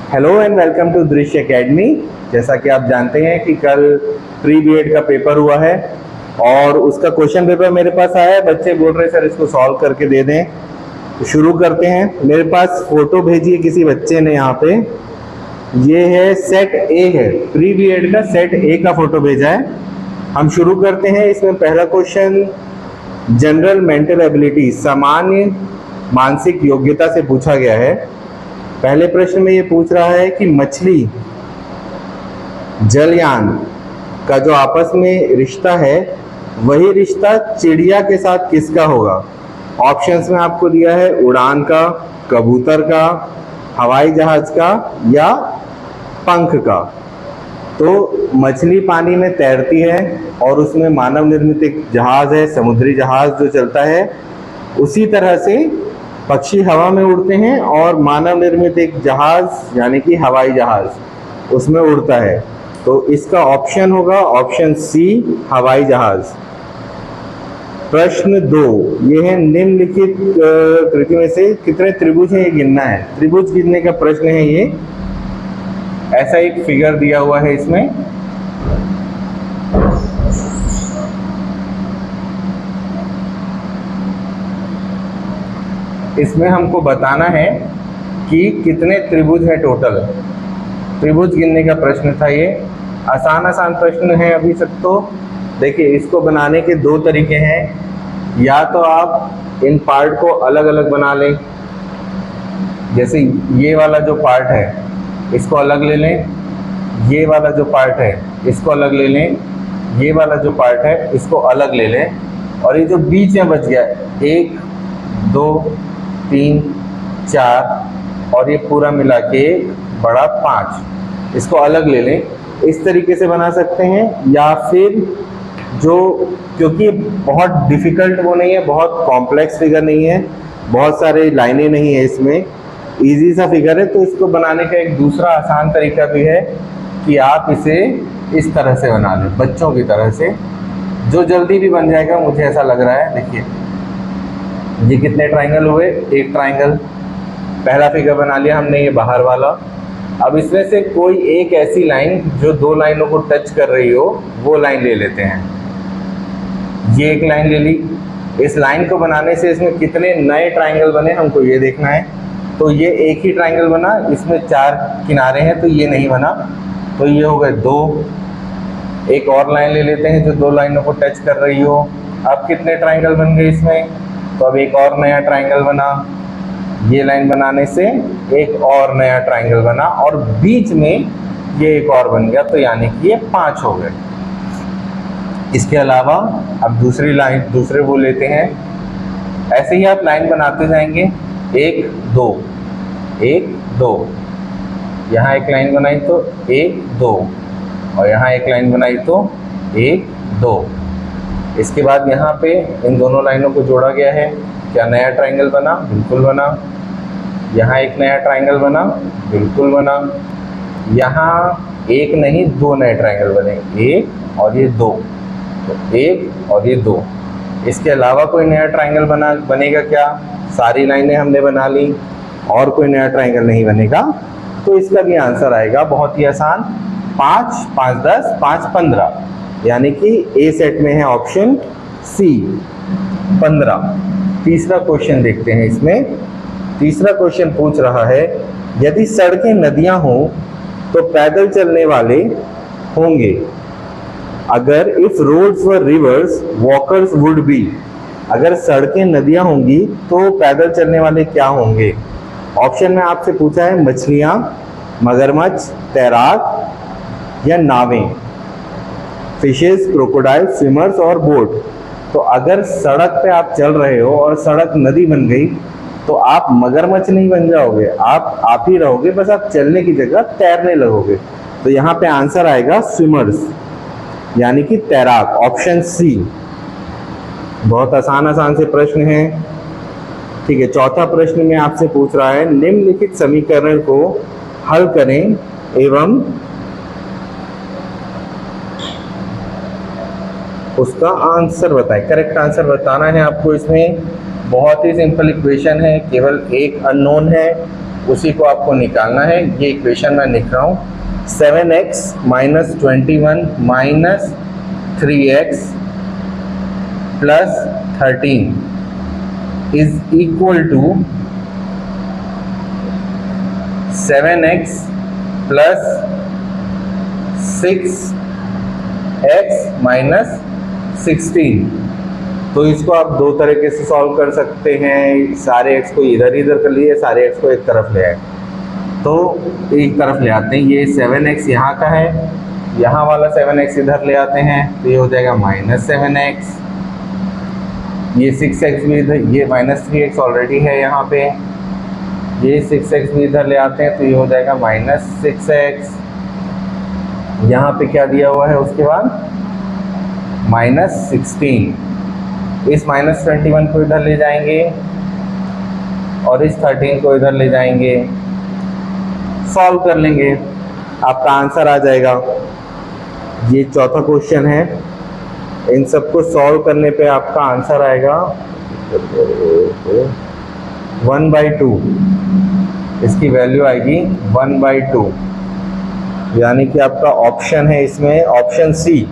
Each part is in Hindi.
हेलो एंड वेलकम टू दृश्य एकेडमी। जैसा कि आप जानते हैं कि कल प्री बीएड का पेपर हुआ है और उसका क्वेश्चन पेपर मेरे पास आया है। बच्चे बोल रहे हैं सर इसको सॉल्व करके दे दें। तो शुरू करते हैं। मेरे पास फोटो भेजी है किसी बच्चे ने यहाँ पे। ये है सेट ए, है प्री बीएड का सेट ए का फोटो भेजा है। हम शुरू करते हैं। इसमें पहला क्वेश्चन जनरल मेंटल एबिलिटी, सामान्य मानसिक योग्यता से पूछा गया है। पहले प्रश्न में ये पूछ रहा है कि मछली जलयान का जो आपस में रिश्ता है वही रिश्ता चिड़िया के साथ किसका होगा। ऑप्शंस में आपको दिया है उड़ान का, कबूतर का, हवाई जहाज का या पंख का। तो मछली पानी में तैरती है और उसमें मानव निर्मित एक जहाज है, समुद्री जहाज जो चलता है। उसी तरह से पक्षी हवा में उड़ते हैं और मानव निर्मित एक जहाज यानी कि हवाई जहाज उसमें उड़ता है। तो इसका ऑप्शन होगा ऑप्शन सी, हवाई जहाज। प्रश्न 2 ये है निम्नलिखित कृति में से कितने त्रिभुज हैं ये गिनना है। त्रिभुज गिनने का प्रश्न है ये। ऐसा एक फिगर दिया हुआ है इसमें। इसमें हमको बताना है कि कितने त्रिभुज है टोटल। त्रिभुज गिनने का प्रश्न था ये। आसान प्रश्न है अभी तक। तो देखिए इसको बनाने के दो तरीके हैं। या तो आप इन पार्ट को अलग अलग बना लें, जैसे ये वाला जो पार्ट है इसको अलग ले लें, ये वाला जो पार्ट है इसको अलग ले लें, ये वाला जो पार्ट है इसको अलग ले लें, और ये जो बीच में बच गया 1 2 3 4 और ये पूरा मिला के बड़ा 5, इसको अलग ले लें। इस तरीके से बना सकते हैं। या फिर जो, क्योंकि बहुत डिफिकल्ट वो नहीं है, बहुत कॉम्प्लेक्स फिगर नहीं है, बहुत सारे लाइनें नहीं है इसमें, इजी सा फिगर है। तो इसको बनाने का एक दूसरा आसान तरीका भी है कि आप इसे इस तरह से बना लें, बच्चों की तरह से, जो जल्दी भी बन जाएगा मुझे ऐसा लग रहा है। देखिए ये कितने ट्राइंगल हुए, एक ट्राइंगल। पहला फिगर बना लिया हमने, ये बाहर वाला। अब इसमें से कोई एक ऐसी लाइन जो दो लाइनों को टच कर रही हो वो लाइन ले लेते हैं। ये एक लाइन ले ली। इस लाइन को बनाने से इसमें कितने नए ट्राइंगल बने हमको ये देखना है। तो ये एक ही ट्राइंगल बना, इसमें 4 किनारे हैं तो ये नहीं बना, तो ये हो गए 2। एक और लाइन ले लेते हैं जो दो लाइनों को टच कर रही हो। अब कितने ट्राइंगल बन गए इसमें, तो अब एक और नया ट्राइंगल बना। ये लाइन बनाने से एक और नया ट्राइंगल बना और बीच में ये एक और बन गया, तो यानी कि ये 5 हो गए। इसके अलावा अब दूसरी लाइन, दूसरे वो लेते हैं। ऐसे ही आप लाइन बनाते जाएंगे, 1 2 1 2, यहाँ एक लाइन बनाई तो 1 2, और यहाँ एक लाइन बनाई तो 1 2। इसके बाद यहाँ पे इन दोनों लाइनों को जोड़ा गया है। क्या नया ट्राइंगल बना? बिल्कुल बना। यहाँ एक नया ट्राइंगल बना? बिल्कुल बना। यहाँ एक नहीं 2 नए ट्राइंगल बने, 1 और ये 2, तो 1 और ये 2। इसके अलावा कोई नया ट्राइंगल बनेगा क्या? सारी लाइनें हमने बना ली और कोई नया ट्राइंगल नहीं बनेगा, तो इसका भी आंसर आएगा बहुत ही आसान, 5 5 10 5 15, यानी कि ए सेट में है ऑप्शन सी 15। तीसरा क्वेश्चन देखते हैं। इसमें तीसरा क्वेश्चन पूछ रहा है यदि सड़कें नदियां हों तो पैदल चलने वाले होंगे। अगर if roads were rivers walkers would be, अगर सड़कें नदियां होंगी तो पैदल चलने वाले क्या होंगे। ऑप्शन में आपसे पूछा है मछलियां, मगरमच्छ, तैराक या नावें, फिशेस, क्रोकोडाइल, स्विमर्स और बोट। तो अगर सड़क पे आप चल रहे हो और सड़क नदी बन गई तो आप मगरमच्छ नहीं बन जाओगे, आप ही रहोगे, बस आप चलने की जगह तैरने लगोगे। तो यहाँ पे आंसर आएगा स्विमर्स, यानी कि तैराक, ऑप्शन सी। बहुत आसान से प्रश्न है। ठीक है, चौथा प्रश्न में आपसे पूछ रहा है निम्नलिखित समीकरण को हल करें एवं उसका आंसर बताएं। करेक्ट आंसर बताना है आपको। इसमें बहुत ही सिंपल इक्वेशन है, केवल एक अननोन है उसी को आपको निकालना है। ये इक्वेशन मैं लिख रहा हूँ, 7x minus 21 minus 3x plus 13 is equal to 7x plus 6x minus 16। तो इसको आप दो तरीके से सॉल्व कर सकते हैं। सारे x को इधर कर लिए, सारे x को एक तरफ ले आए। तो एक तरफ ले आते हैं, ये 7x यहाँ का है, यहाँ वाला 7x इधर ले आते हैं, तो ये हो जाएगा माइनस 7x। ये 6x भी इधर, ये माइनस 3x ऑलरेडी है यहाँ पे, ये 6x भी इधर ले आते हैं, तो ये हो जाएगा माइनस 6x। यहाँ पे क्या दिया हुआ है उसके बाद, माइनस 16। इस माइनस 21 को इधर ले जाएंगे और इस 13 को इधर ले जाएंगे, सॉल्व कर लेंगे, आपका आंसर आ जाएगा। ये चौथा क्वेश्चन है, इन सबको सॉल्व करने पे आपका आंसर आएगा 1/2। इसकी वैल्यू आएगी 1/2, यानी कि आपका ऑप्शन है इसमें ऑप्शन सी।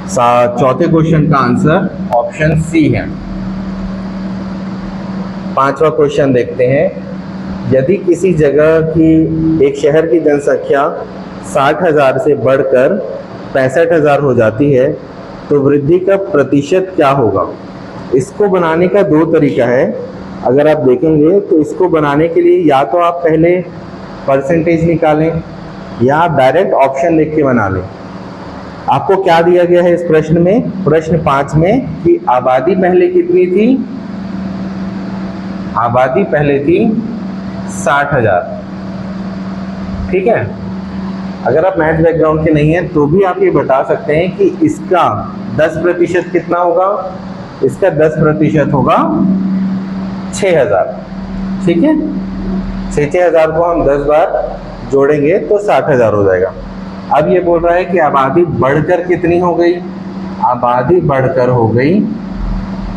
चौथे क्वेश्चन का आंसर ऑप्शन सी है। पांचवा क्वेश्चन देखते हैं। यदि किसी जगह की, एक शहर की जनसंख्या 60,000 से बढ़कर 65,000 हो जाती है तो वृद्धि का प्रतिशत क्या होगा? इसको बनाने का दो तरीका है। अगर आप देखेंगे तो इसको बनाने के लिए या तो आप पहले परसेंटेज निकालें या आप डायरेक्ट ऑप्शन देख के बना लें। आपको क्या दिया गया है इस प्रश्न में, प्रश्न 5 में, कि आबादी पहले कितनी थी? आबादी पहले थी 60,000। ठीक है, अगर आप मैथ बैकग्राउंड के नहीं हैं तो भी आप ये बता सकते हैं कि इसका 10% कितना होगा? इसका 10% होगा 6,000। ठीक है, 6,000 को हम 10 बार जोड़ेंगे तो 60,000 हो जाएगा। अब ये बोल रहा है कि आबादी बढ़कर कितनी हो गई? आबादी बढ़कर हो गई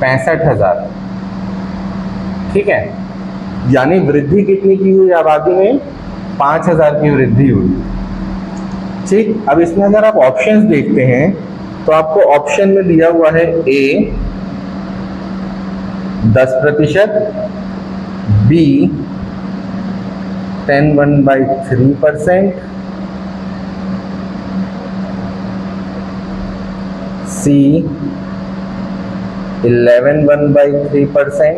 65,000। ठीक है, यानी वृद्धि कितनी की हुई आबादी में? 5,000 की वृद्धि हुई। ठीक, अब इसमें अगर आप ऑप्शंस देखते हैं तो आपको ऑप्शन में दिया हुआ है ए 10%, बी 10/3%, सी 11/3%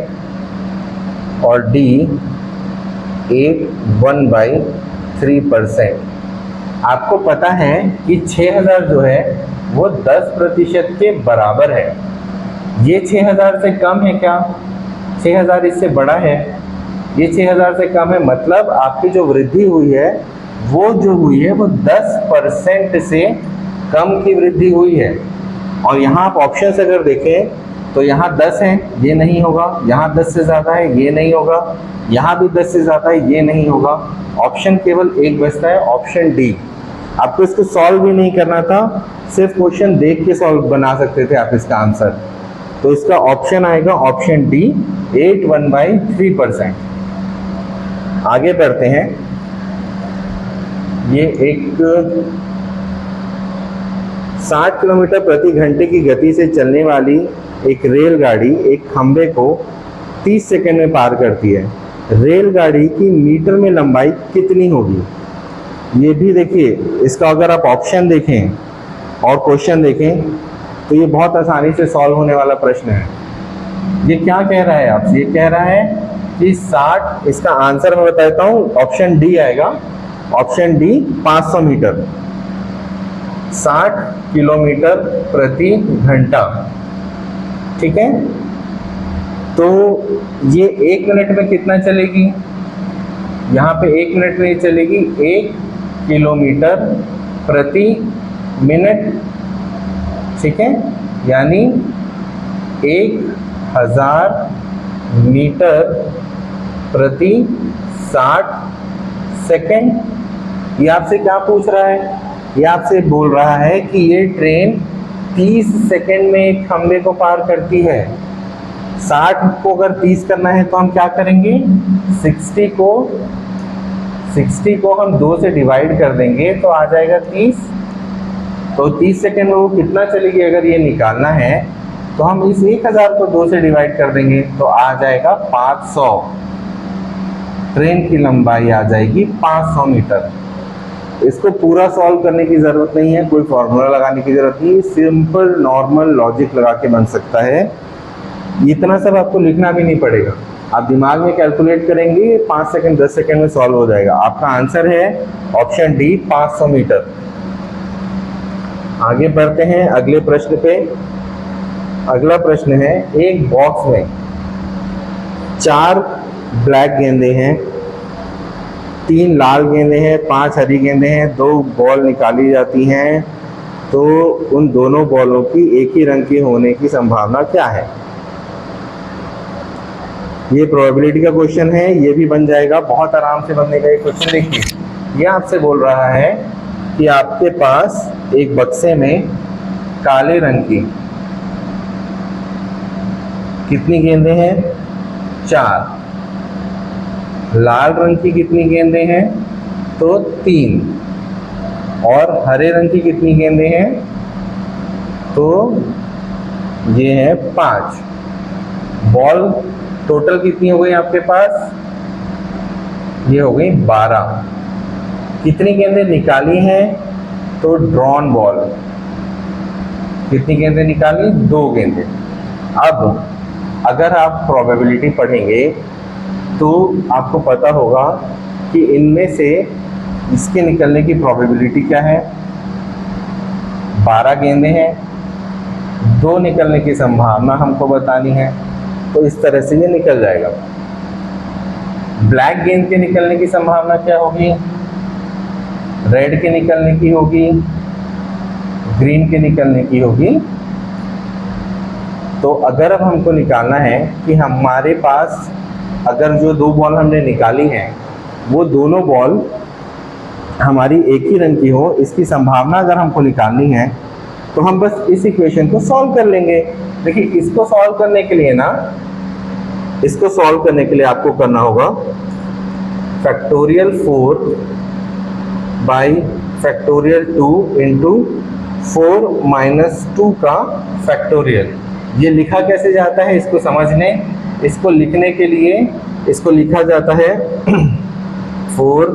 और डी 8/3%। आपको पता है कि 6,000 जो है वो 10% के बराबर है। ये 6,000 से कम है क्या? 6,000 इससे बड़ा है। ये 6,000 से कम है, मतलब आपकी जो वृद्धि हुई है वो जो हुई है वो 10% से कम की वृद्धि हुई है। और यहाँ आप ऑप्शन से अगर देखें तो यहाँ 10 है, ये नहीं होगा, यहाँ 10 से ज़्यादा है, ये नहीं होगा, यहाँ भी 10 से ज़्यादा है, ये नहीं होगा। ऑप्शन केवल एक बचता है, ऑप्शन डी। आपको इसको सॉल्व भी नहीं करना था, सिर्फ क्वेश्चन देख के सॉल्व बना सकते थे आप इसका आंसर। तो इसका ऑप्शन आएगा ऑप्शन डी 81/3%। आगे बढ़ते हैं। ये एक 60 किलोमीटर प्रति घंटे की गति से चलने वाली एक रेलगाड़ी एक खंभे को 30 सेकंड में पार करती है। रेलगाड़ी की मीटर में लंबाई कितनी होगी? ये भी देखिए, इसका अगर आप ऑप्शन देखें और क्वेश्चन देखें तो ये बहुत आसानी से सॉल्व होने वाला प्रश्न है। ये क्या कह रहा है आपसे? ये कह रहा है कि 60, इसका आंसर मैं बता देता हूँ, ऑप्शन डी आएगा, ऑप्शन डी 500 मीटर, 60 किलोमीटर प्रति घंटा। ठीक है, तो ये 1 मिनट में कितना चलेगी? यहाँ पे 1 मिनट में चलेगी 1 किलोमीटर प्रति मिनट। ठीक है, यानी 1000 मीटर प्रति 60 सेकंड। ये आपसे क्या पूछ रहा है? ये आपसे बोल रहा है कि ये ट्रेन 30 सेकंड में एक खंभे को पार करती है। 60 को अगर 30 करना है तो हम क्या करेंगे, 60 को हम 2 से डिवाइड कर देंगे तो आ जाएगा 30। तो 30 सेकेंड में वो कितना चलेगी अगर ये निकालना है तो हम इस 1000 को 2 से डिवाइड कर देंगे तो आ जाएगा 500। ट्रेन की लंबाई आ जाएगी 500 मीटर। इसको पूरा सॉल्व करने की ज़रूरत नहीं है, कोई फॉर्मूला लगाने की ज़रूरत नहीं है, सिंपल नॉर्मल लॉजिक लगा के बन सकता है। इतना सब आपको लिखना भी नहीं पड़ेगा, आप दिमाग में कैलकुलेट करेंगे 5 सेकंड 10 सेकंड में सॉल्व हो जाएगा। आपका आंसर है ऑप्शन डी 500 मीटर। आगे बढ़ते हैं अगले प्रश्न पे। अगला प्रश्न है, एक बॉक्स में 4 ब्लैक गेंदे हैं, 3 लाल गेंदे हैं, 5 हरी गेंदे हैं, 2 बॉल निकाली जाती हैं, तो उन दोनों बॉलों की एक ही रंग के होने की संभावना क्या है। ये प्रोबेबिलिटी का क्वेश्चन है, ये भी बन जाएगा, बहुत आराम से बनने का ये क्वेश्चन। देखिए ये आपसे बोल रहा है कि आपके पास एक बक्से में काले रंग की कितनी गेंदें हैं, 4। लाल रंग की कितनी गेंदें हैं, तो 3। और हरे रंग की कितनी गेंदें हैं, तो ये है 5। बॉल टोटल कितनी हो गई आपके पास, ये हो गई 12। कितनी गेंदें निकाली हैं, तो ड्रॉन बॉल कितनी गेंदें निकाली, 2 गेंदें। अब अगर आप प्रोबेबिलिटी पढ़ेंगे तो आपको पता होगा कि इनमें से इसके निकलने की प्रोबेबिलिटी क्या है। 12 गेंदें हैं, 2 निकलने की संभावना हमको बतानी है, तो इस तरह से ये निकल जाएगा। ब्लैक गेंद के निकलने की संभावना क्या होगी, रेड के निकलने की होगी, ग्रीन के निकलने की होगी। तो अगर अब हमको निकालना है कि हमारे पास अगर जो 2 बॉल हमने निकाली हैं वो दोनों बॉल हमारी एक ही रंग की हो, इसकी संभावना अगर हमको निकालनी है तो हम बस इस इक्वेशन को सॉल्व कर लेंगे। देखिए इसको सॉल्व करने के लिए आपको करना होगा factorial 4 by factorial 2 into 4 minus 2 का फैक्टोरियल। ये लिखा कैसे जाता है इसको समझने, इसको लिखने के लिए इसको लिखा जाता है 4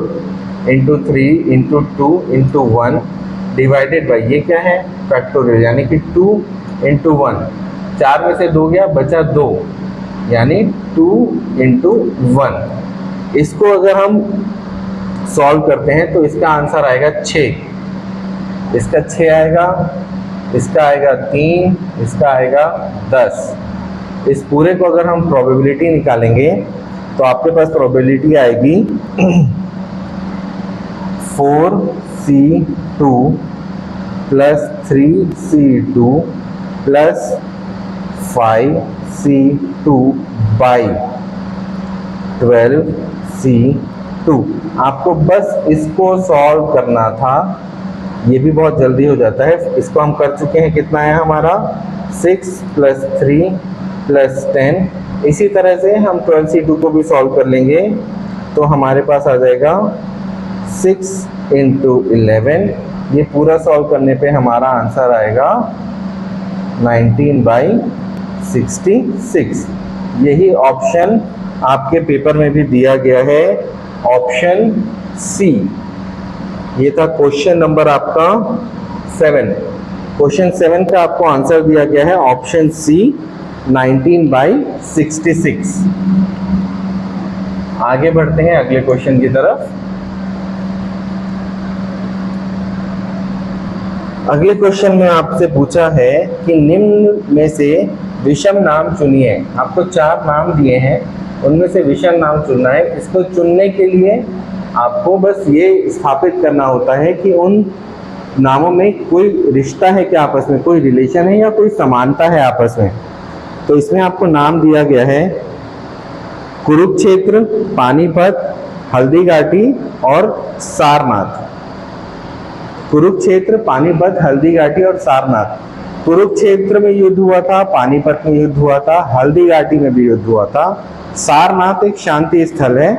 into 3 into 2 into 1 divided by, ये क्या है फैक्टोरियल, यानी कि 2 इंटू 1, 4 में से 2 गया बचा 2, यानी 2 इंटू 1। इसको अगर हम सॉल्व करते हैं तो इसका आंसर आएगा 6, इसका 6 आएगा, इसका आएगा 3, इसका आएगा 10। इस पूरे को अगर हम प्रोबेबिलिटी निकालेंगे तो आपके पास प्रोबेबिलिटी आएगी 4C2 plus 3C2 plus 5C2 by 12C2। आपको बस इसको सॉल्व करना था, ये भी बहुत जल्दी हो जाता है। इसको हम कर चुके हैं, कितना है हमारा 6 प्लस 3 प्लस 10। इसी तरह से हम 12C2 को भी सॉल्व कर लेंगे तो हमारे पास आ जाएगा 6 इंटू 11। ये पूरा सॉल्व करने पे हमारा आंसर आएगा 19/66। यही ऑप्शन आपके पेपर में भी दिया गया है, ऑप्शन सी। ये था क्वेश्चन नंबर आपका 7। क्वेश्चन 7 का आपको आंसर दिया गया है ऑप्शन सी 19/66। आगे बढ़ते हैं अगले क्वेश्चन की तरफ। अगले क्वेश्चन में आपसे पूछा है कि निम्न में से विषम नाम चुनिए। आपको 4 नाम दिए हैं, उनमें से विषम नाम चुनना है। इसको चुनने के लिए आपको बस ये स्थापित करना होता है कि उन नामों में कोई रिश्ता है क्या, आपस में कोई रिलेशन है या कोई समानता है आपस में। तो इसमें आपको नाम दिया गया है कुरुक्षेत्र, पानीपत, हल्दीघाटी और सारनाथ। कुरुक्षेत्र, पानीपत, हल्दीघाटी और सारनाथ। कुरुक्षेत्र में युद्ध हुआ था, पानीपत में युद्ध हुआ था, हल्दी घाटी में भी युद्ध हुआ था। सारनाथ एक शांति स्थल है,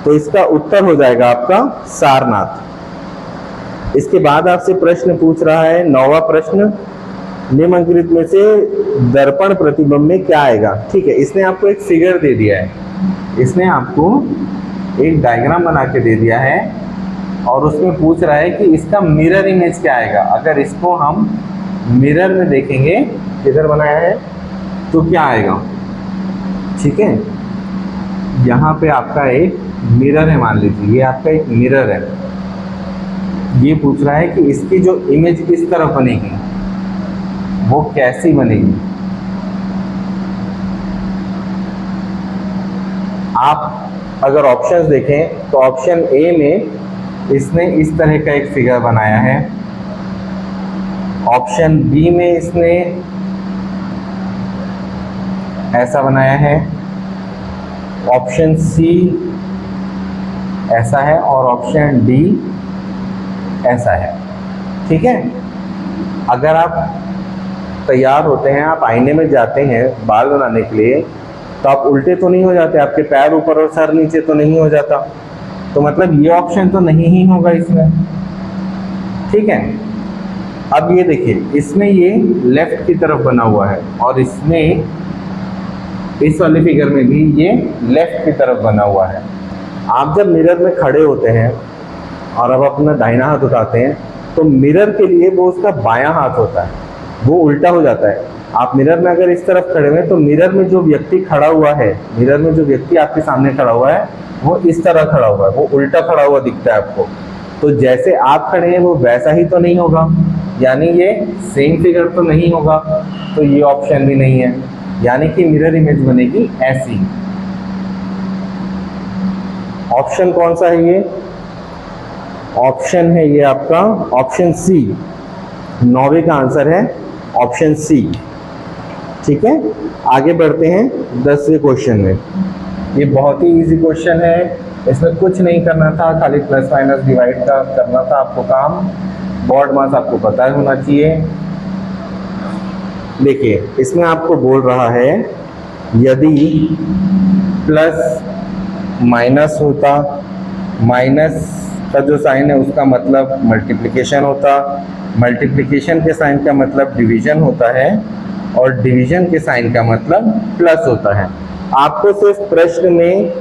तो इसका उत्तर हो जाएगा आपका सारनाथ। इसके बाद आपसे प्रश्न पूछ रहा है 9वां प्रश्न, निम्नलिखित में से दर्पण प्रतिबिंब में क्या आएगा। ठीक है, इसने आपको एक फिगर दे दिया है, इसने आपको एक डायग्राम बना के दे दिया है और उसमें पूछ रहा है कि इसका मिरर इमेज क्या आएगा। अगर इसको हम मिरर में देखेंगे, किधर बनाया है, तो क्या आएगा। ठीक है, यहाँ पे आपका एक मिरर है, मान लीजिए ये आपका एक मिरर है। ये पूछ रहा है कि इसकी जो इमेज किस तरफ बनेगी, वो कैसी बनेगी। आप अगर ऑप्शंस देखें तो ऑप्शन ए में इसने इस तरह का एक फिगर बनाया है, ऑप्शन बी में इसने ऐसा बनाया है, ऑप्शन सी ऐसा है और ऑप्शन डी ऐसा है। ठीक है, अगर आप तैयार होते हैं, आप आईने में जाते हैं बाल बनाने के लिए, तो आप उल्टे तो नहीं हो जाते, आपके पैर ऊपर और सर नीचे तो नहीं हो जाता, तो मतलब ये ऑप्शन तो नहीं ही होगा इसमें। ठीक है, अब ये देखिए, इसमें ये लेफ्ट की तरफ बना हुआ है और इसमें इस वाले फिगर में भी ये लेफ्ट की तरफ बना हुआ है। आप जब मिरर में खड़े होते हैं और अब अपना दाहिना हाथ उठाते हैं, तो मिरर के लिए वो उसका बायां हाथ होता है, वो उल्टा हो जाता है। आप मिरर में अगर इस तरफ खड़े हुए हैं, तो मिरर में जो व्यक्ति खड़ा हुआ है, मिरर में जो व्यक्ति आपके सामने खड़ा हुआ है, वो इस तरह खड़ा हुआ है, वो उल्टा खड़ा हुआ दिखता है आपको। तो जैसे आप खड़े हैं वो वैसा ही तो नहीं होगा, यानी ये सेम फिगर तो नहीं होगा, तो ये ऑप्शन भी नहीं है, यानी कि मिरर इमेज बनेगी ऐसी। ऑप्शन कौन सा है ये, ऑप्शन है ये आपका ऑप्शन सी, 9वें का आंसर है ऑप्शन सी। ठीक है, आगे बढ़ते हैं 10वें क्वेश्चन में। ये बहुत ही इजी क्वेश्चन है, इसमें कुछ नहीं करना था, खाली प्लस माइनस डिवाइड का करना था आपको काम। बोर्ड मास आपको पता होना चाहिए। देखिए, इसमें आपको बोल रहा है यदि प्लस माइनस होता, माइनस का जो साइन है उसका मतलब मल्टीप्लिकेशन होता, मल्टीप्लिकेशन के साइन का मतलब डिवीजन होता है और डिवीजन के साइन का मतलब प्लस होता है। आपको सिर्फ प्रश्न में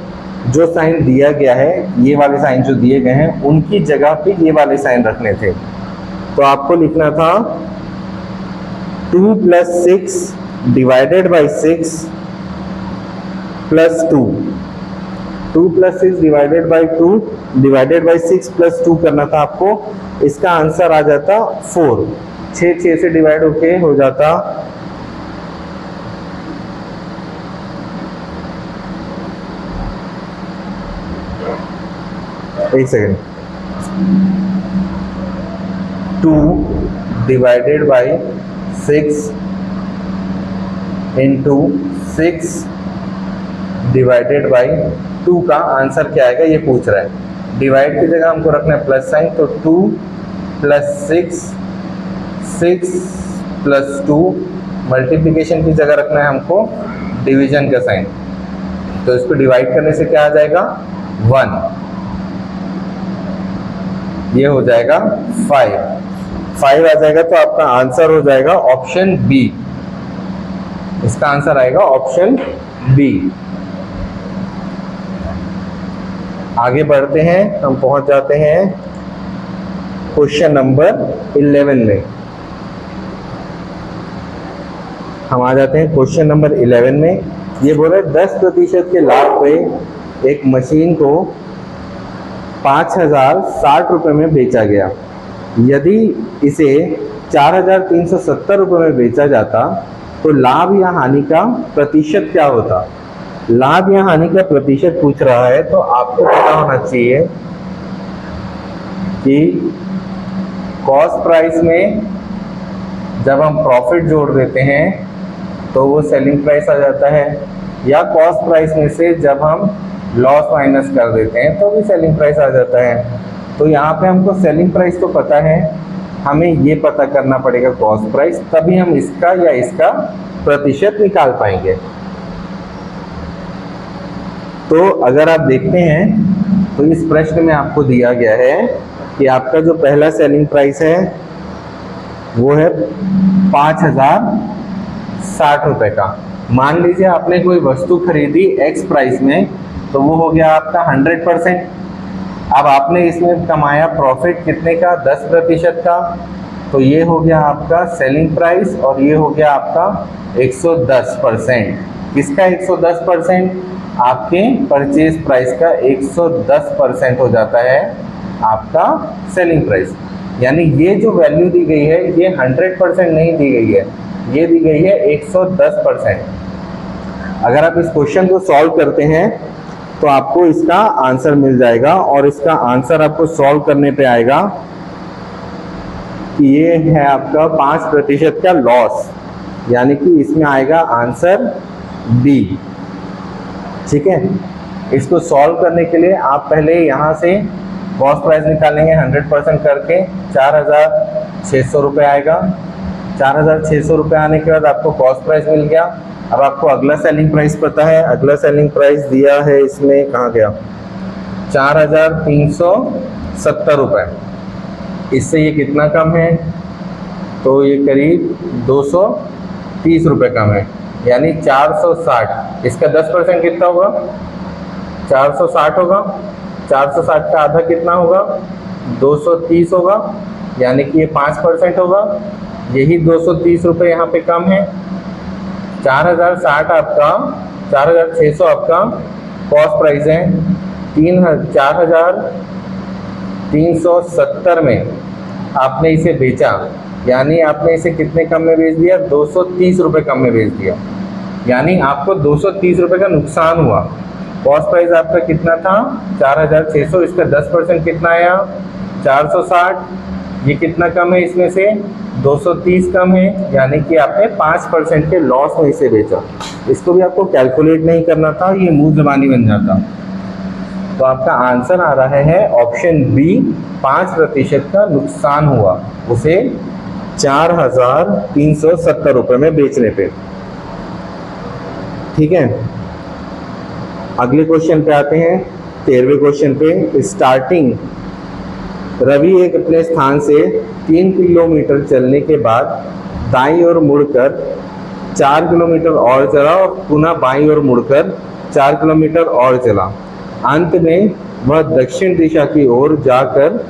जो साइन दिया गया है, ये वाले साइन जो दिए गए हैं, उनकी जगह पे ये वाले साइन रखने थे। तो आपको लिखना था 2 + 6 divided by 6 plus 2, 2 + 6 divided by 2 divided by 6 plus 2 करना था आपको। इसका आंसर आ जाता 4। 6 से डिवाइड होके हो जाता 1 second, 2 divided by 6 into 6 divided by 2 का आंसर क्या आएगा ये पूछ रहा है। डिवाइड की जगह हमको रखना है प्लस साइन, तो 2 + 6, 6 + 2, मल्टीप्लिकेशन की जगह रखना है हमको डिवीजन का साइन, तो इसको डिवाइड करने से क्या आ जाएगा 1, ये हो जाएगा 5 आ जाएगा। तो आपका आंसर हो जाएगा ऑप्शन बी, इसका आंसर आएगा ऑप्शन बी। आगे बढ़ते हैं, हम पहुंच जाते हैं क्वेश्चन नंबर 11 में। हम आ जाते हैं क्वेश्चन नंबर 11 में। ये बोले 10% के लाभ पे एक मशीन को 5060 रुपये में बेचा गया। यदि इसे 4370 रुपये में बेचा जाता तो लाभ या हानि का प्रतिशत क्या होता। लाभ या हानि का प्रतिशत पूछ रहा है, तो आपको पता होना चाहिए कि कॉस्ट प्राइस में जब हम प्रॉफिट जोड़ देते हैं तो वो सेलिंग प्राइस आ जाता है, या कॉस्ट प्राइस में से जब हम लॉस माइनस कर देते हैं तो भी सेलिंग प्राइस आ जाता है। तो यहाँ पे हमको सेलिंग प्राइस तो पता है, हमें ये पता करना पड़ेगा कॉस्ट प्राइस, तभी हम इसका या इसका प्रतिशत निकाल पाएंगे। तो अगर आप देखते हैं तो इस प्रश्न में आपको दिया गया है कि आपका जो पहला सेलिंग प्राइस है वो है 5060 रुपए का। मान लीजिए आपने कोई वस्तु खरीदी एक्स प्राइस में, तो वो हो गया आपका 100%। अब आपने इसमें कमाया प्रॉफिट कितने का, 10% का, तो ये हो गया आपका सेलिंग प्राइस और ये हो गया आपका 110%। किसका 110%? आपके परचेज प्राइस का 110% हो जाता है आपका सेलिंग प्राइस। यानी ये जो वैल्यू दी गई है ये 100% नहीं दी गई है, ये दी गई है 110%। अगर आप इस क्वेश्चन को सॉल्व करते हैं तो आपको इसका आंसर मिल जाएगा, और इसका आंसर आपको सॉल्व करने पे आएगा कि ये है आपका 5% का लॉस, यानी कि इसमें आएगा आंसर बी। ठीक है, इसको सॉल्व करने के लिए आप पहले यहाँ से कॉस्ट प्राइस निकालेंगे 100% करके 4600 रुपये आएगा। 4600 रुपये आने के बाद आपको कॉस्ट प्राइस मिल गया। अब आपको अगला सेलिंग प्राइस पता है, अगला सेलिंग प्राइस दिया है इसमें, कहाँ गया, 4370 रुपये। इससे ये कितना कम है, तो ये करीब 230 रुपये कम है, यानी 460। इसका 10% कितना होगा, 460 होगा। 460 का आधा कितना होगा, 230 होगा, यानी कि ये 5% होगा। यही 230 रुपये यहाँ पे कम है। 4060 आपका, 4600 आपका कॉस्ट प्राइस है। 4370 में आपने इसे बेचा, यानी आपने इसे कितने कम में बेच दिया, 230 रुपये कम में बेच दिया, यानी आपको 230 रुपये का नुकसान हुआ। कॉस्ट प्राइस आपका कितना था, 4600, इसका 10% कितना आया, 460। ये कितना कम है इसमें से, 230 कम है, यानी कि आपने 5% के लॉस में इसे बेचा। इसको भी आपको कैलकुलेट नहीं करना था, ये मुंह ज़बानी बन जाता। तो आपका आंसर आ रहा है ऑप्शन बी, 5% का नुकसान हुआ उसे 4370 रुपये में बेचने पे। ठीक है, अगले क्वेश्चन पे आते हैं, 13वें क्वेश्चन पे। स्टार्टिंग रवि एक अपने स्थान से 3 किलोमीटर चलने के बाद दाईं ओर मुड़कर 4 किलोमीटर और चला और पुनः बाईं ओर मुड़कर 4 किलोमीटर और चला। अंत में वह दक्षिण दिशा की ओर जाकर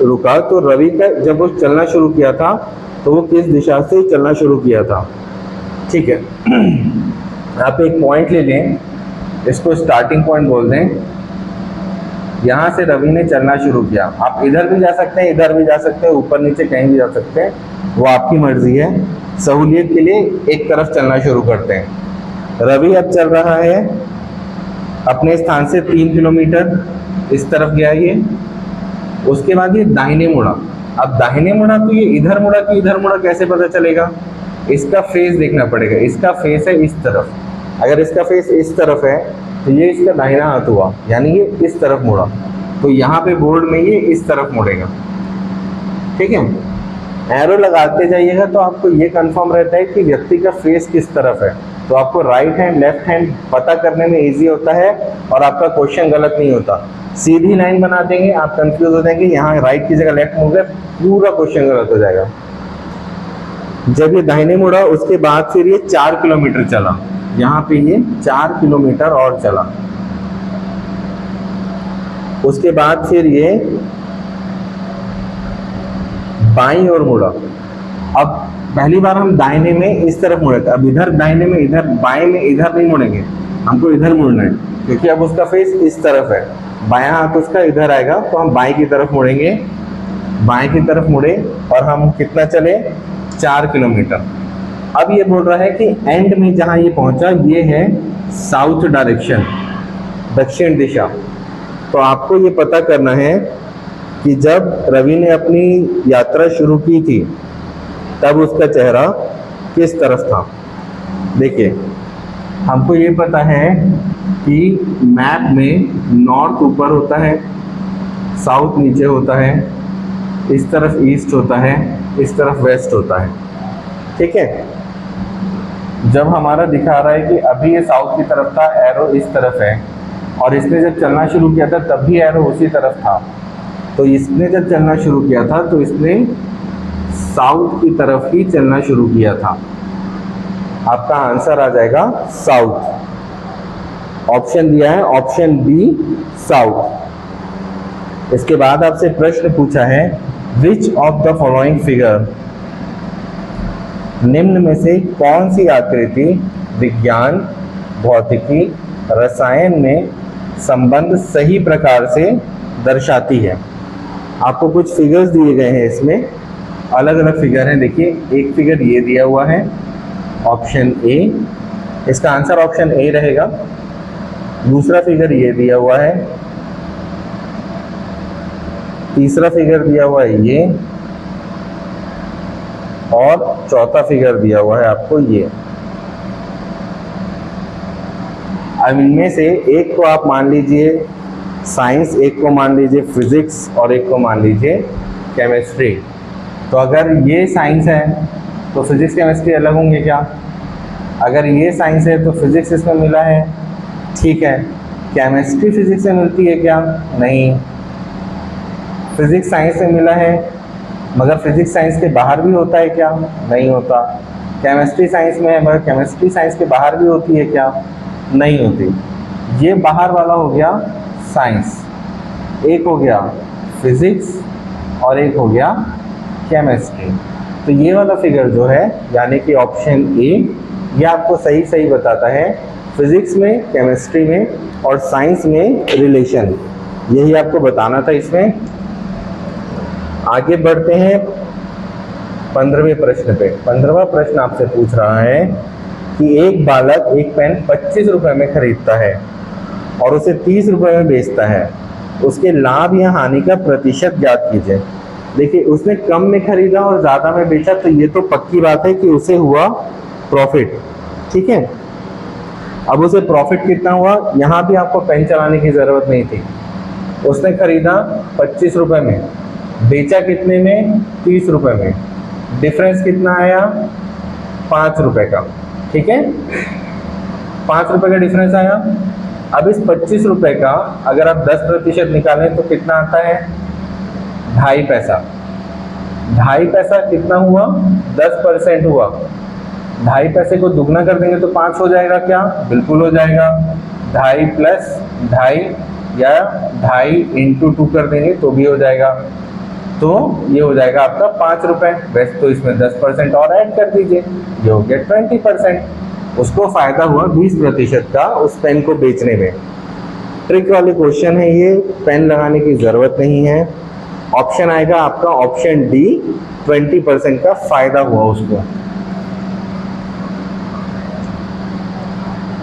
रुका। तो रवि का जब वो चलना शुरू किया था तो वो किस दिशा से चलना शुरू किया था? ठीक है, आप एक पॉइंट ले लें, इसको स्टार्टिंग पॉइंट बोल दें। यहाँ से रवि ने चलना शुरू किया। आप इधर भी जा सकते हैं, इधर भी जा सकते हैं, ऊपर नीचे कहीं भी जा सकते हैं, वो आपकी मर्जी है। सहूलियत के लिए एक तरफ चलना शुरू करते हैं। रवि अब चल रहा है अपने स्थान से 3 किलोमीटर, इस तरफ गया ये। उसके बाद ये दाहिने मुड़ा। अब दाहिने मुड़ा तो ये इधर मुड़ा कि इधर मुड़ा कैसे पता चलेगा? इसका फेस देखना पड़ेगा। इसका फेस है इस तरफ, अगर इसका फेस इस तरफ है तो ये इसका दाहिना हाथ हुआ, यानी ये इस तरफ मुड़ा। तो यहाँ पे बोर्ड में ये इस तरफ मुड़ेगा। ठीक है, एरो लगाते जाइएगा तो आपको ये कंफर्म रहता है कि व्यक्ति का फेस किस तरफ है। तो आपको राइट हैंड लेफ्ट हैंड पता करने में इजी होता है और आपका क्वेश्चन गलत नहीं होता। सीधी लाइन बना देंगे, आप कंफ्यूज हो जाएंगे, यहाँ राइट की जगह लेफ्ट मुड़ गए, पूरा क्वेश्चन गलत हो जाएगा। जब ये दाहिने मुड़ा उसके बाद फिर ये 4 किलोमीटर चला, यहाँ पे ये 4 किलोमीटर और चला। उसके बाद फिर ये बाईं ओर मुड़ा। अब पहली बार हम दाहिने में इस तरफ मुड़े थे, अब इधर दाहिने में इधर, बाएं में इधर नहीं मुड़ेंगे, हमको इधर मुड़ना है क्योंकि अब उसका फेस इस तरफ है। बायां हाथ उसका इधर आएगा तो हम बाएं की तरफ मुड़ेंगे। बाएं की तरफ मुड़े और हम कितना चले, 4 किलोमीटर। अब ये बोल रहा है कि एंड में जहां ये पहुंचा ये है साउथ डायरेक्शन, दक्षिण दिशा। तो आपको ये पता करना है कि जब रवि ने अपनी यात्रा शुरू की थी तब उसका चेहरा किस तरफ था। देखिए, हमको ये पता है कि मैप में नॉर्थ ऊपर होता है, साउथ नीचे होता है, इस तरफ ईस्ट होता है, इस तरफ वेस्ट होता है, ठीक है। जब हमारा दिखा रहा है कि अभी ये साउथ की तरफ था, एरो इस तरफ है, और इसने जब चलना शुरू किया था तब भी एरो उसी तरफ था, तो इसने जब चलना शुरू किया था तो इसने साउथ की तरफ ही चलना शुरू किया था। आपका आंसर आ जाएगा साउथ। ऑप्शन दिया है ऑप्शन बी साउथ। इसके बाद आपसे प्रश्न पूछा है which of the following figure, निम्न में से कौन सी आकृति विज्ञान, भौतिकी, रसायन में संबंध सही प्रकार से दर्शाती है। आपको कुछ फिगर्स दिए गए हैं, इसमें अलग अलग फिगर हैं। देखिए एक फिगर ये दिया हुआ है ऑप्शन ए, इसका आंसर ऑप्शन ए रहेगा। दूसरा फिगर ये दिया हुआ है, तीसरा फिगर दिया हुआ है ये, और चौथा फिगर दिया हुआ है आपको ये। अब इनमें से एक को आप मान लीजिए साइंस, एक को मान लीजिए फिजिक्स और एक को मान लीजिए केमिस्ट्री। तो अगर ये साइंस है तो फिजिक्स केमिस्ट्री अलग होंगे क्या? अगर ये साइंस है तो फिजिक्स इसमें मिला है, ठीक है। केमिस्ट्री फिजिक्स से मिलती है क्या? नहीं। फिजिक्स साइंस से मिला है, मगर फिजिक्स साइंस के बाहर भी होता है क्या? नहीं होता। केमिस्ट्री साइंस में है, मगर केमिस्ट्री साइंस के बाहर भी होती है क्या? नहीं होती। ये बाहर वाला हो गया साइंस, एक हो गया फिजिक्स और एक हो गया केमिस्ट्री। तो ये वाला फिगर जो है यानी कि ऑप्शन ए, ये आपको सही सही बताता है फिजिक्स में, केमिस्ट्री में और साइंस में रिलेशन, यही आपको बताना था इसमें। आगे बढ़ते हैं 15वें प्रश्न पे। 15वां प्रश्न आपसे पूछ रहा है कि एक बालक एक पेन 25 रुपए में खरीदता है और उसे 30 रुपए में बेचता है, उसके लाभ या हानि का प्रतिशत ज्ञात कीजिए। देखिए उसने कम में खरीदा और ज़्यादा में बेचा, तो ये तो पक्की बात है कि उसे हुआ प्रॉफिट, ठीक है। अब उसे प्रॉफिट कितना हुआ, यहाँ भी आपको पेन चलाने की ज़रूरत नहीं थी। उसने खरीदा 25 रुपए में, बेचा कितने में? 30 रुपए में। डिफरेंस कितना आया? 5 रुपए का, ठीक है। 5 रुपए का डिफरेंस आया। अब इस 25 रुपए का अगर आप 10% निकालें तो कितना आता है? 2.5 पैसा। 2.5 पैसा कितना हुआ? 10% हुआ। 2.5 पैसे को दुगना कर देंगे तो 5 हो जाएगा क्या? बिल्कुल हो जाएगा। 2.5 प्लस 2.5 या 2.5 इंटू 2 कर देंगे तो भी हो जाएगा। तो ये हो जाएगा आपका 5 रुपए। वैसे तो इसमें 10% और ऐड कर दीजिए, ये हो गया 20%। उसको फायदा हुआ 20% का उस पेन को बेचने में। ट्रिक वाले क्वेश्चन है ये, पेन लगाने की जरूरत नहीं है। ऑप्शन आएगा आपका ऑप्शन डी, 20% का फायदा हुआ उसको।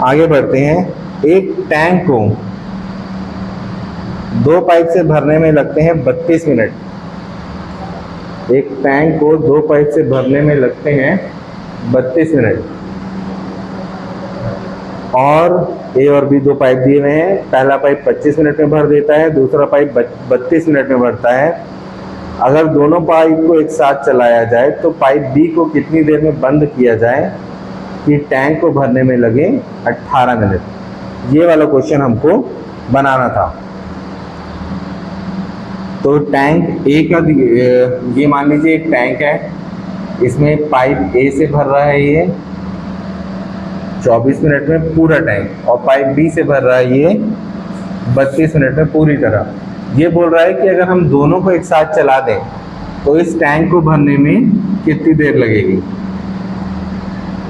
आगे बढ़ते हैं। एक टैंक को 2 पाइप से भरने में लगते हैं 32 मिनट। एक टैंक को 2 पाइप से भरने में लगते हैं 32 मिनट, और ए और बी 2 पाइप दिए हुए हैं। पहला पाइप 25 मिनट में भर देता है, दूसरा पाइप 32 मिनट में भरता है। अगर दोनों पाइप को एक साथ चलाया जाए तो पाइप बी को कितनी देर में बंद किया जाए कि टैंक को भरने में लगे 18 मिनट। ये वाला क्वेश्चन हमको बनाना था। तो टैंक ए का, ये मान लीजिए एक टैंक है, इसमें पाइप ए से भर रहा है ये 24 मिनट में पूरा टैंक, और पाइप बी से भर रहा है ये 32 मिनट में पूरी तरह। ये बोल रहा है कि अगर हम दोनों को एक साथ चला दें तो इस टैंक को भरने में कितनी देर लगेगी।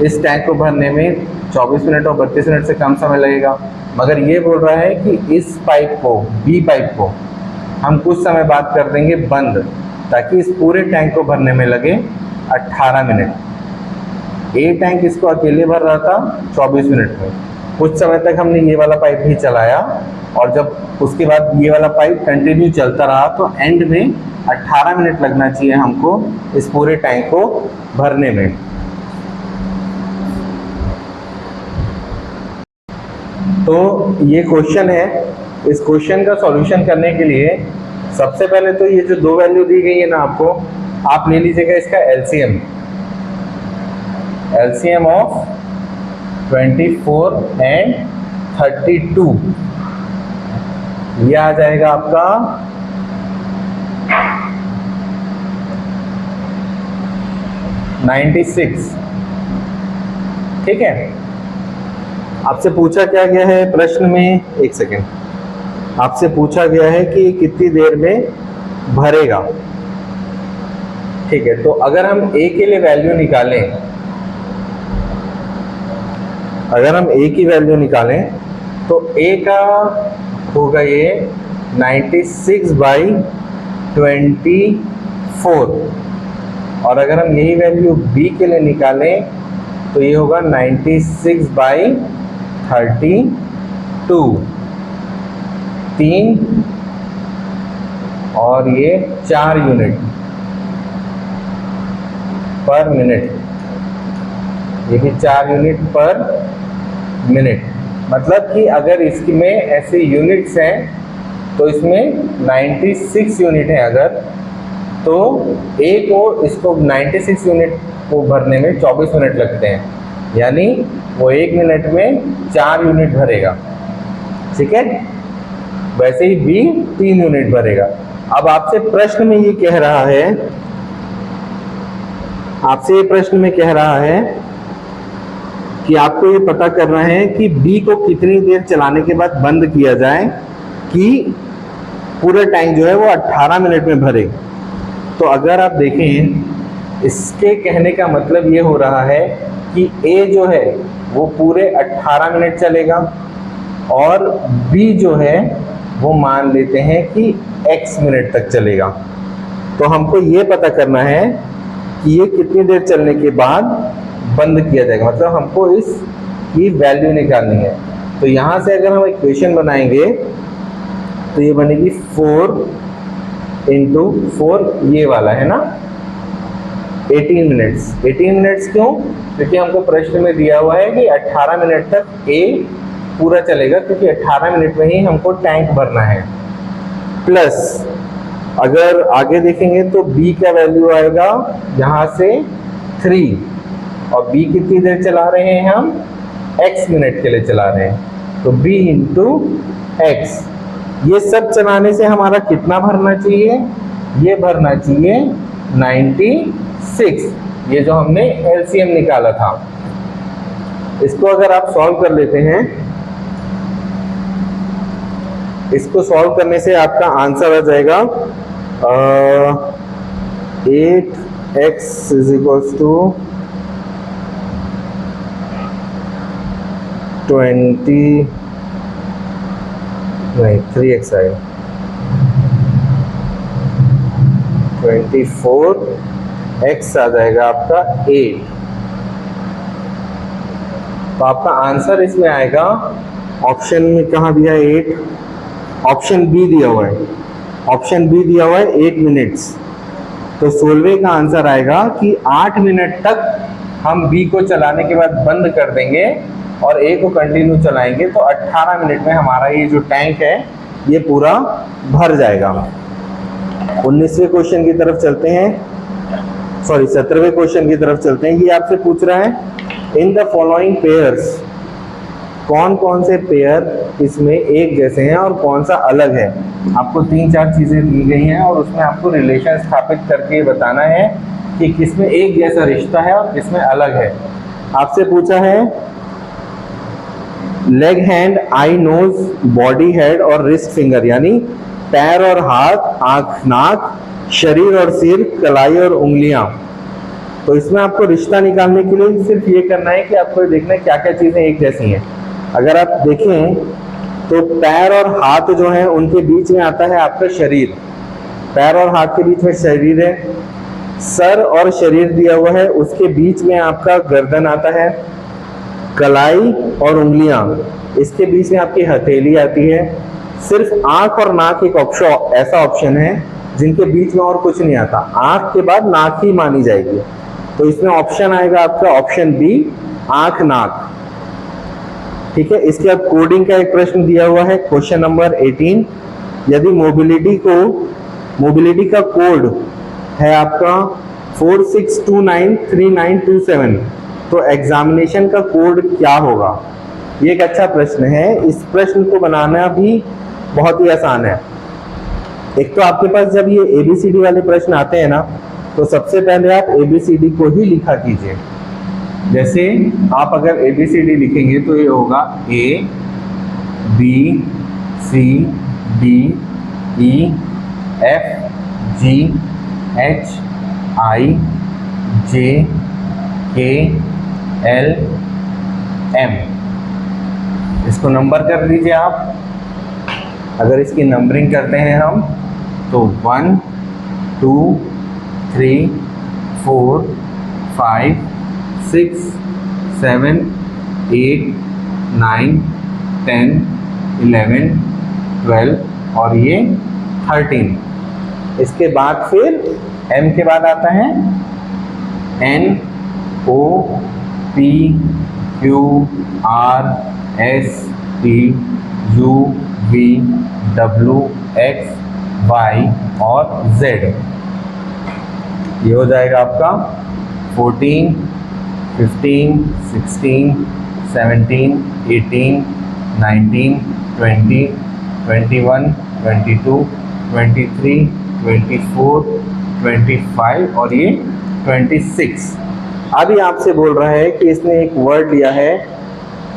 इस टैंक को भरने में 24 मिनट और 32 मिनट से कम समय लगेगा, मगर ये बोल रहा है कि इस पाइप को, बी पाइप को हम कुछ समय बाद कर देंगे बंद, ताकि इस पूरे टैंक को भरने में लगे 18 मिनट। ए टैंक इसको अकेले भर रहा था 24 मिनट में। कुछ समय तक हमने ये वाला पाइप भी चलाया, और जब उसके बाद ये वाला पाइप कंटिन्यू चलता रहा तो एंड में 18 मिनट लगना चाहिए हमको इस पूरे टैंक को भरने में। तो ये क्वेश्चन है। इस क्वेश्चन का सॉल्यूशन करने के लिए सबसे पहले तो ये जो दो वैल्यू दी गई है ना आपको, आप ले लीजिएगा इसका एलसीएम। एलसीएम ऑफ 24 एंड 32, ये आ जाएगा आपका 96। ठीक है, आपसे पूछा क्या गया है प्रश्न में, एक सेकेंड, आपसे पूछा गया है कि कितनी देर में भरेगा। ठीक है, तो अगर हम ए के लिए वैल्यू निकालें, अगर हम ए की वैल्यू निकालें तो ए का होगा ये 96/24, और अगर हम यही वैल्यू बी के लिए निकालें तो ये होगा 96/32, 3 और ये 4 यूनिट पर मिनट, ये भी 4 यूनिट पर मिनट। मतलब कि अगर इसमें ऐसे यूनिट्स हैं तो इसमें 96 यूनिट है अगर, तो ए को इसको 96 यूनिट को भरने में 24 मिनट लगते हैं, यानी वो 1 मिनट में 4 यूनिट भरेगा। ठीक है, वैसे ही बी 3 यूनिट भरेगा। अब आपसे प्रश्न में ये कह रहा है, आपसे ये प्रश्न में कह रहा है कि आपको ये पता करना है कि बी को कितनी देर चलाने के बाद बंद किया जाए कि पूरा टैंक जो है वो 18 मिनट में भरे। तो अगर आप देखें, इसके कहने का मतलब ये हो रहा है कि ए जो है वो पूरे 18 मिनट चलेगा और बी जो है वो मान लेते हैं कि x मिनट तक चलेगा। तो हमको ये पता करना है कि ये कितनी देर चलने के बाद बंद किया जाएगा, मतलब हमको इसकी वैल्यू निकालनी है। तो यहाँ से अगर हम इक्वेशन बनाएंगे तो ये बनेगी 4 × 4, ये वाला है ना 18 मिनट्स। 18 मिनट्स क्यों? क्योंकि हमको प्रश्न में दिया हुआ है कि 18 मिनट तक ए पूरा चलेगा, क्योंकि 18 मिनट में ही हमको टैंक भरना है। प्लस अगर आगे देखेंगे तो बी का वैल्यू आएगा यहाँ से 3, और बी कितनी देर चला रहे हैं हम, x मिनट के लिए चला रहे हैं, तो b × x। ये सब चलाने से हमारा कितना भरना चाहिए, ये भरना चाहिए 96, ये जो हमने एलसीएम निकाला था। इसको अगर आप सॉल्व कर लेते हैं, इसको सॉल्व करने से आपका आंसर आ जाएगा 8x = 20, नहीं 3x आएगा, 24x आ जाएगा आपका 8। तो आपका आंसर इसमें आएगा, ऑप्शन में कहाँ दिया है 8, ऑप्शन बी दिया हुआ है, ऑप्शन बी दिया हुआ है 8 मिनट्स। तो 16वें का आंसर आएगा कि 8 मिनट तक हम बी को चलाने के बाद बंद कर देंगे और ए को कंटिन्यू चलाएंगे, तो 18 मिनट में हमारा ये जो टैंक है ये पूरा भर जाएगा। 19वें क्वेश्चन की तरफ चलते हैं, सॉरी 17वें क्वेश्चन की तरफ चलते हैं। ये आपसे पूछ रहा है, इन द फॉलोइंग पेयर्स, कौन कौन से पेयर इसमें एक जैसे हैं और कौन सा अलग है। आपको 3-4 चीजें दी गई हैं और उसमें आपको रिलेशन स्थापित करके बताना है कि किसमें एक जैसा रिश्ता है और किसमें अलग है। आपसे पूछा है लेग, हैंड, आई, नोज, बॉडी, हेड और रिस्ट फिंगर, यानी पैर और हाथ, आंख, नाक, शरीर और सिर, कलाई और उंगलियां। तो इसमें आपको रिश्ता निकालने के लिए सिर्फ ये करना है कि आपको देखना है क्या क्या चीजें एक जैसी हैं। अगर आप देखें तो पैर और हाथ जो हैं उनके बीच में आता है आपका शरीर, पैर और हाथ के बीच में शरीर है। सर और शरीर दिया हुआ है, उसके बीच में आपका गर्दन आता है। कलाई और उंगलियां, इसके बीच में आपकी हथेली आती है। सिर्फ आंख और नाक एक ऑप्शन, ऐसा ऑप्शन है जिनके बीच में और कुछ नहीं आता, आंख के बाद नाक ही मानी जाएगी। तो इसमें ऑप्शन आएगा आपका ऑप्शन बी, आंख नाक। ठीक है, इसके बाद कोडिंग का एक प्रश्न दिया हुआ है, क्वेश्चन नंबर 18। यदि मोबिलिटी को मोबिलिटी का कोड है आपका 46293927, तो एग्जामिनेशन का कोड क्या होगा? ये एक अच्छा प्रश्न है। इस प्रश्न को बनाना भी बहुत ही आसान है। एक तो आपके पास जब ये ABCD वाले प्रश्न आते हैं ना, तो सबसे पहले आप ABCD को ही लिखा कीजिए। जैसे आप अगर ABCD लिखेंगे तो ये होगा A B C D E F G H I J K L M। इसको नंबर कर दीजिए आप। अगर इसकी नंबरिंग करते हैं हम तो 1 2 3 4 5 6 7 8 9 10 11 12 और ये 13। इसके बाद फिर M के बाद आता है N O P Q R S T U V W X Y और Z। ये हो जाएगा आपका 14 15 16 17 18 19 20 21 22 23 24 25 और ये 26। अभी आपसे बोल रहा है कि इसने एक वर्ड लिया है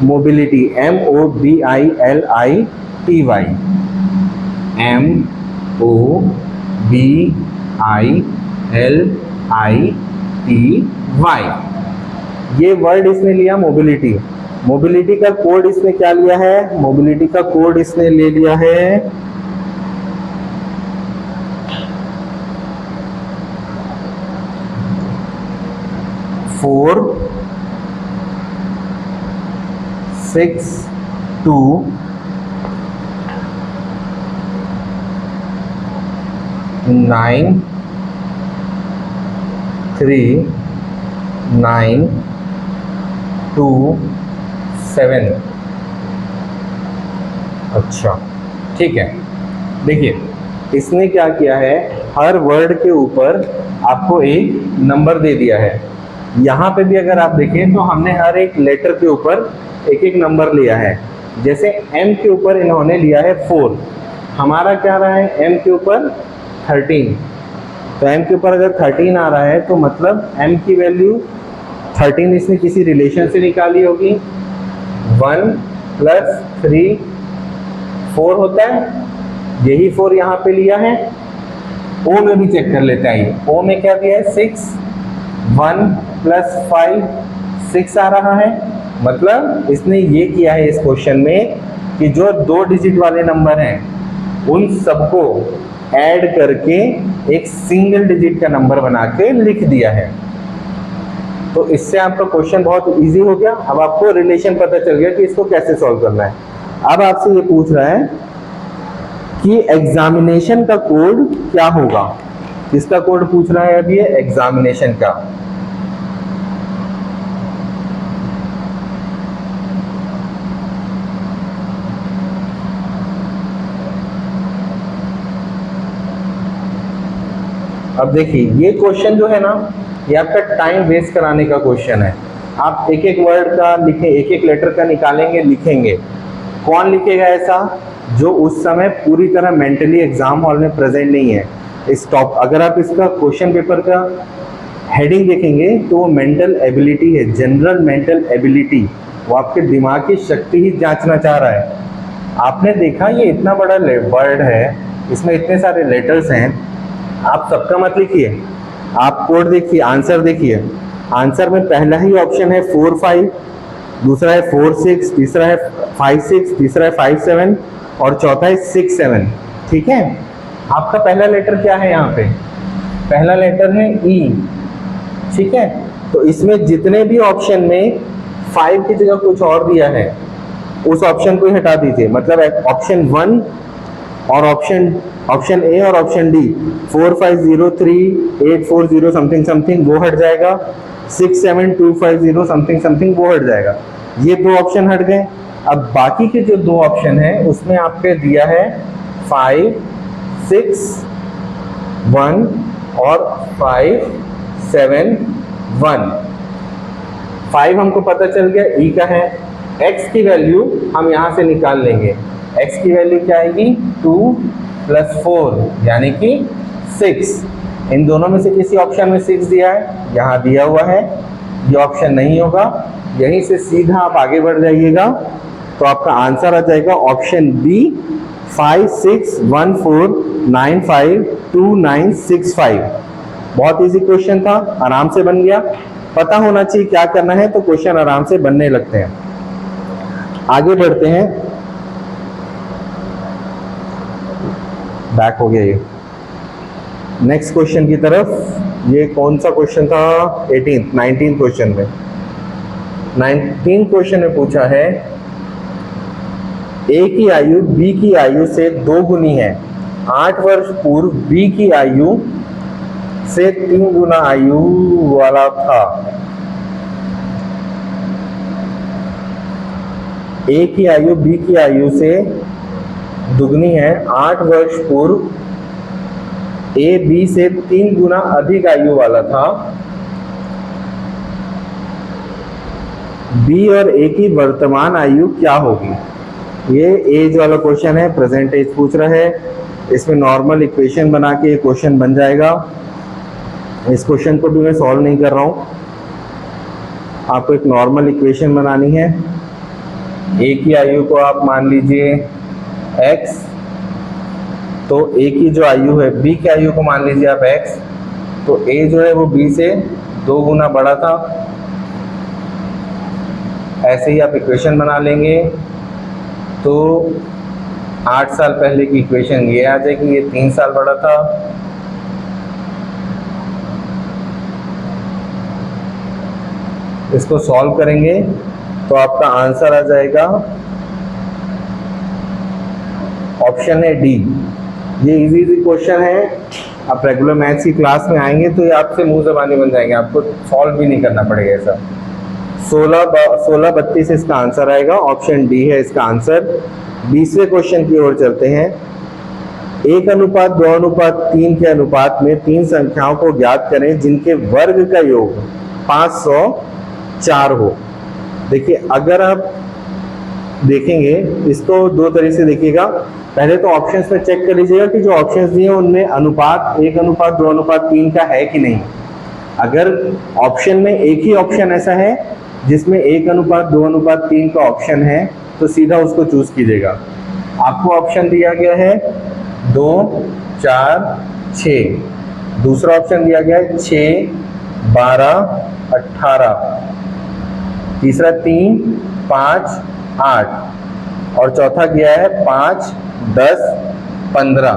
मोबिलिटी, MOBILITY, MOBILITY। ये वर्ड इसने लिया मोबिलिटी। मोबिलिटी का कोड इसने क्या लिया है? मोबिलिटी का कोड इसने ले लिया है 4 6 2 9 3 9 2 7। अच्छा ठीक है, देखिए इसने क्या किया है, हर वर्ड के ऊपर आपको एक नंबर दे दिया है। यहाँ पे भी अगर आप देखें तो हमने हर एक लेटर के ऊपर एक एक नंबर लिया है। जैसे M के ऊपर इन्होंने लिया है 4, हमारा क्या रहा है M के ऊपर 13। तो M के ऊपर अगर 13 आ रहा है तो मतलब M की वैल्यू 13 इसने किसी रिलेशन से निकाली होगी। 1 + 3 4 होता है, यही 4 यहाँ पे लिया है। O में भी चेक कर लेते हैं। O में क्या दिया है 6, 1 + 5 6 आ रहा है। मतलब इसने ये किया है इस क्वेश्चन में कि जो 2 डिजिट वाले नंबर हैं उन सबको ऐड करके एक सिंगल डिजिट का नंबर बना के लिख दिया है। तो इससे आपका क्वेश्चन बहुत इजी हो गया। अब आपको रिलेशन पता चल गया कि इसको कैसे सॉल्व करना है। अब आपसे ये पूछ रहा है कि एग्जामिनेशन का कोड क्या होगा। किसका कोड पूछ रहा है अभी? ये एग्जामिनेशन का। अब देखिए ये क्वेश्चन जो है ना, ये आपका टाइम वेस्ट कराने का क्वेश्चन है। आप एक एक वर्ड का लिखें, एक एक लेटर का निकालेंगे, लिखेंगे। कौन लिखेगा ऐसा? जो उस समय पूरी तरह मेंटली एग्जाम हॉल में प्रेजेंट नहीं है। स्टॉप। अगर आप इसका क्वेश्चन पेपर का हेडिंग देखेंगे तो वो मेंटल एबिलिटी है, जनरल मेंटल एबिलिटी। वो आपके दिमाग की शक्ति ही जांचना चाह रहा है। आपने देखा ये इतना बड़ा वर्ड है, इसमें इतने सारे लेटर्स हैं, आप सबका मत लिखिए, आप कोड देखिए, आंसर देखिए। आंसर में पहला ही ऑप्शन है 4 5, दूसरा है 4 6, तीसरा है 5 6, तीसरा है 5 7 और चौथा है 6 7। ठीक है, आपका पहला लेटर क्या है? यहाँ पे पहला लेटर है ई। ठीक है, तो इसमें जितने भी ऑप्शन में 5 की जगह कुछ और दिया है उस ऑप्शन को हटा दीजिए। मतलब ऑप्शन 1 और ऑप्शन ए और ऑप्शन डी 4 5 0 3 8 4 0 समथिंग समथिंग वो हट जाएगा, 6 7 2 5 0 समथिंग समथिंग वो हट जाएगा। ये 2 ऑप्शन हट गए। अब बाकी के जो 2 ऑप्शन है उसमें आपके दिया है 5 6 1 और 5 7 1। 5 हमको पता चल गया ई का है। x की वैल्यू हम यहाँ से निकाल लेंगे। x की वैल्यू क्या आएगी 2 + 4 यानी कि 6। इन दोनों में से किसी ऑप्शन में 6 दिया है, यहाँ दिया हुआ है, ये ऑप्शन नहीं होगा। यहीं से सीधा आप आगे बढ़ जाइएगा तो आपका आंसर आ जाएगा ऑप्शन बी 5 6 1 4 9 5 2 9 6 5। बहुत इजी क्वेश्चन था, आराम से बन गया। पता होना चाहिए क्या करना है तो क्वेश्चन आराम से बनने लगते हैं। आगे बढ़ते हैं, बैक हो गया ये नेक्स्ट क्वेश्चन की तरफ। ये कौन सा क्वेश्चन था? 19 क्वेश्चन में 19 क्वेश्चन में पूछा है ए की आयु बी की आयु से 2 गुनी है। 8 वर्ष पूर्व बी की आयु से 3 गुना आयु वाला था। ए की आयु बी की आयु से दुगनी है। 8 वर्ष पूर्व ए बी से 3 गुना अधिक आयु वाला था। बी और ए की वर्तमान आयु क्या होगी? ये एज वाला क्वेश्चन है, प्रेजेंट एज पूछ रहा है। इसमें नॉर्मल इक्वेशन बना के क्वेश्चन बन जाएगा। इस क्वेश्चन को भी मैं सॉल्व नहीं कर रहा हूँ, आपको एक नॉर्मल इक्वेशन बनानी है। ए की आयु को आप मान लीजिए x, तो ए की जो आयु है, बी की आयु को मान लीजिए आप x, तो ए जो है वो बी से 2 गुना बड़ा था। ऐसे ही आप इक्वेशन बना लेंगे तो 8 साल पहले की इक्वेशन ये आ जाएगी, ये 3 साल बड़ा था। इसको सॉल्व करेंगे तो आपका आंसर आ जाएगा ऑप्शन है डी। ये इजी क्वेश्चन है, आप रेगुलर मैथ्स की क्लास में आएंगे तो ये आपसे मुंह ज़बानी बन जाएंगे, आपको सॉल्व भी नहीं करना पड़ेगा ऐसा। 16 32 इसका आंसर आएगा, ऑप्शन डी है इसका आंसर। 20वें क्वेश्चन की ओर चलते हैं। 1:2:3 के अनुपात में 3 संख्याओं को ज्ञात करें जिनके वर्ग का योग 504 हो। देखिए, अगर आप देखेंगे इसको 2 तरीके से देखिएगा। पहले तो ऑप्शंस में चेक कर लीजिएगा कि जो ऑप्शंस दिए हैं उनमें अनुपात 1:2:3 का है कि नहीं। अगर ऑप्शन में एक ही ऑप्शन ऐसा है जिसमें 1:2:3 का ऑप्शन है तो सीधा उसको चूज कीजिएगा। आपको ऑप्शन दिया गया है 2 4 6, दूसरा ऑप्शन दिया गया है 6 12 18, तीसरा 3 5 8 और चौथा गया है 5 10 15।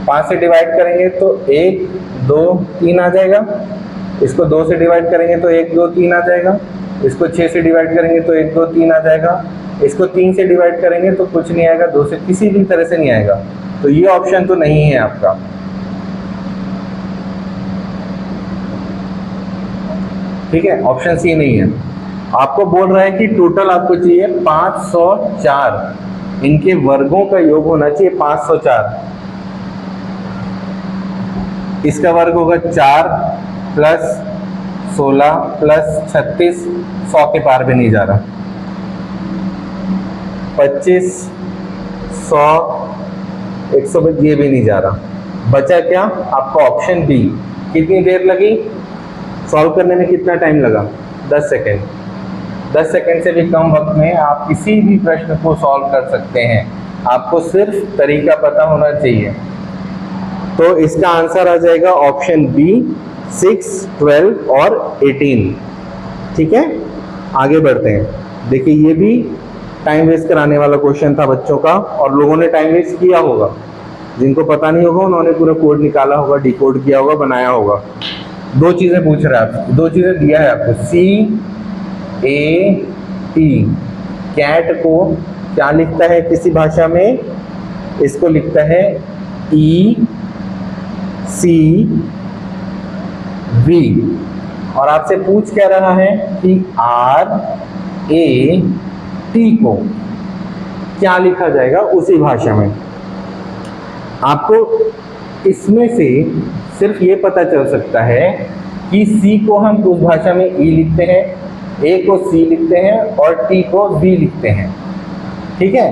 5 से डिवाइड करेंगे तो 1 2 3 आ जाएगा। इसको 2 से डिवाइड करेंगे तो 1 2 3 आ जाएगा। इसको 6 से डिवाइड करेंगे तो 1 2 3 आ जाएगा। इसको 3 से डिवाइड करेंगे तो कुछ नहीं आएगा, 2 से किसी भी तरह से नहीं आएगा। तो ये ऑप्शन तो नहीं है आपका। ठीक है, ऑप्शन सी नहीं है। आपको बोल रहा है कि टोटल आपको चाहिए 504, इनके वर्गों का योग होना चाहिए 504। इसका वर्ग होगा 4 + 16 + 36, 100 के पार भी नहीं जा रहा। 25 100 100 ये भी नहीं जा रहा। बचा क्या आपका ऑप्शन बी। कितनी देर लगी सॉल्व करने में? कितना टाइम लगा? 10 सेकेंड। 10 सेकेंड से भी कम वक्त में आप किसी भी प्रश्न को सॉल्व कर सकते हैं। आपको सिर्फ तरीका पता होना चाहिए। तो इसका आंसर आ जाएगा ऑप्शन बी 6 12 और 18। ठीक है, आगे बढ़ते हैं। देखिए, ये भी टाइम वेस्ट कराने वाला क्वेश्चन था बच्चों का, और लोगों ने टाइम वेस्ट किया होगा। जिनको पता नहीं होगा उन्होंने पूरा कोड निकाला होगा, डिकोड किया होगा, बनाया होगा। 2 चीज़ें पूछ रहा है आपको, 2 चीज़ें दिया है आपको। CAT, कैट को क्या लिखता है किसी भाषा में? इसको लिखता है ECV। और आपसे पूछ क्या रहा है कि RAT को क्या लिखा जाएगा उसी भाषा में। आपको इसमें से सिर्फ ये पता चल सकता है कि C को हम उस भाषा में E लिखते हैं, A को C लिखते हैं और T को V लिखते हैं। ठीक है,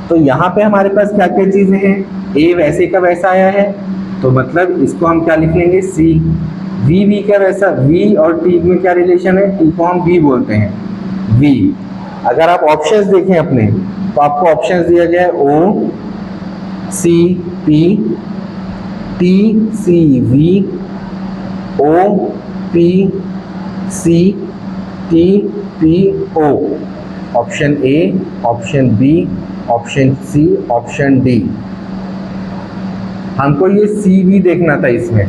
तो यहाँ पे हमारे पास क्या क्या चीज़ें हैं, A वैसे का वैसा आया है, तो मतलब इसको हम क्या लिख लेंगे C। V का वैसा, V और T में क्या रिलेशन है, T को हम V बोलते हैं, V। अगर आप ऑप्शंस देखें अपने, तो आपको ऑप्शंस दिया गया है O C P, T C V, O P C, T P O। Option A, option B, option C, option D। हमको ये CV देखना था इसमें,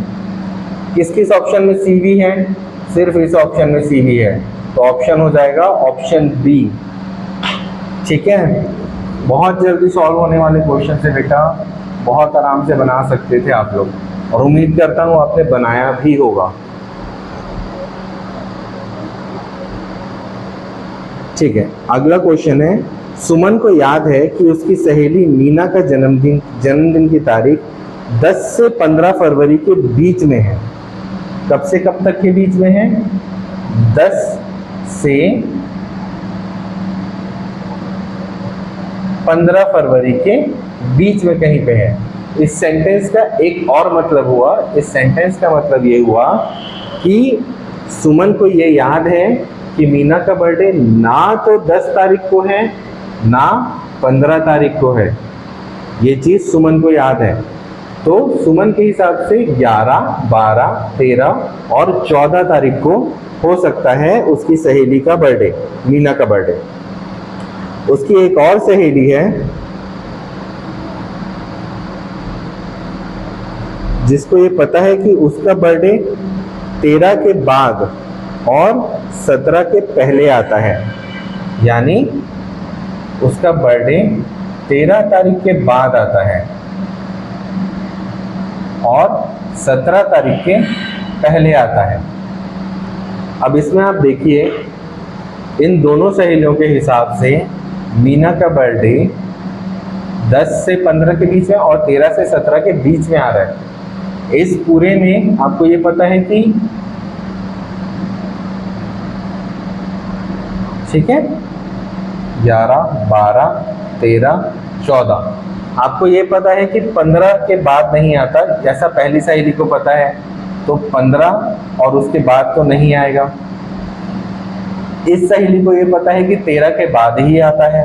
किस किस ऑप्शन में CV है, सिर्फ इस ऑप्शन में CV है, तो ऑप्शन हो जाएगा ऑप्शन B। ठीक है, बहुत जल्दी सॉल्व होने वाले क्वेश्चन से बेटा, बहुत आराम से बना सकते थे आप लोग, और उम्मीद करता हूँ आपने बनाया भी होगा। ठीक है, अगला क्वेश्चन है, सुमन को याद है कि उसकी सहेली मीना का जन्मदिन की तारीख 10 से 15 फरवरी के बीच में है। कब से कब तक के बीच में है, 10 से 15 फरवरी के बीच में कहीं पे है। इस सेंटेंस का एक और मतलब हुआ, इस सेंटेंस का मतलब ये हुआ कि सुमन को ये याद है कि मीना का बर्थडे ना तो 10 तारीख को है ना 15 तारीख को है, ये चीज़ सुमन को याद है। तो सुमन के हिसाब से 11, 12, 13 और 14 तारीख को हो सकता है उसकी सहेली का बर्थडे, मीना का बर्थडे। उसकी एक और सहेली है जिसको ये पता है कि उसका बर्थडे 13 के बाद और 17 के पहले आता है, यानी उसका बर्थडे 13 तारीख के बाद आता है और 17 तारीख के पहले आता है। अब इसमें आप देखिए, इन दोनों सहेलियों के हिसाब से मीना का बर्थडे 10 से 15 के बीच में और 13 से 17 के बीच में आ रहा है। इस पूरे में आपको ये पता है कि ठीक है 11, 12, 13, 14, आपको ये पता है कि 15 के बाद नहीं आता, जैसा पहली सहेली को पता है, तो 15 और उसके बाद तो नहीं आएगा। इस सहेली को ये पता है कि 13 के बाद ही आता है,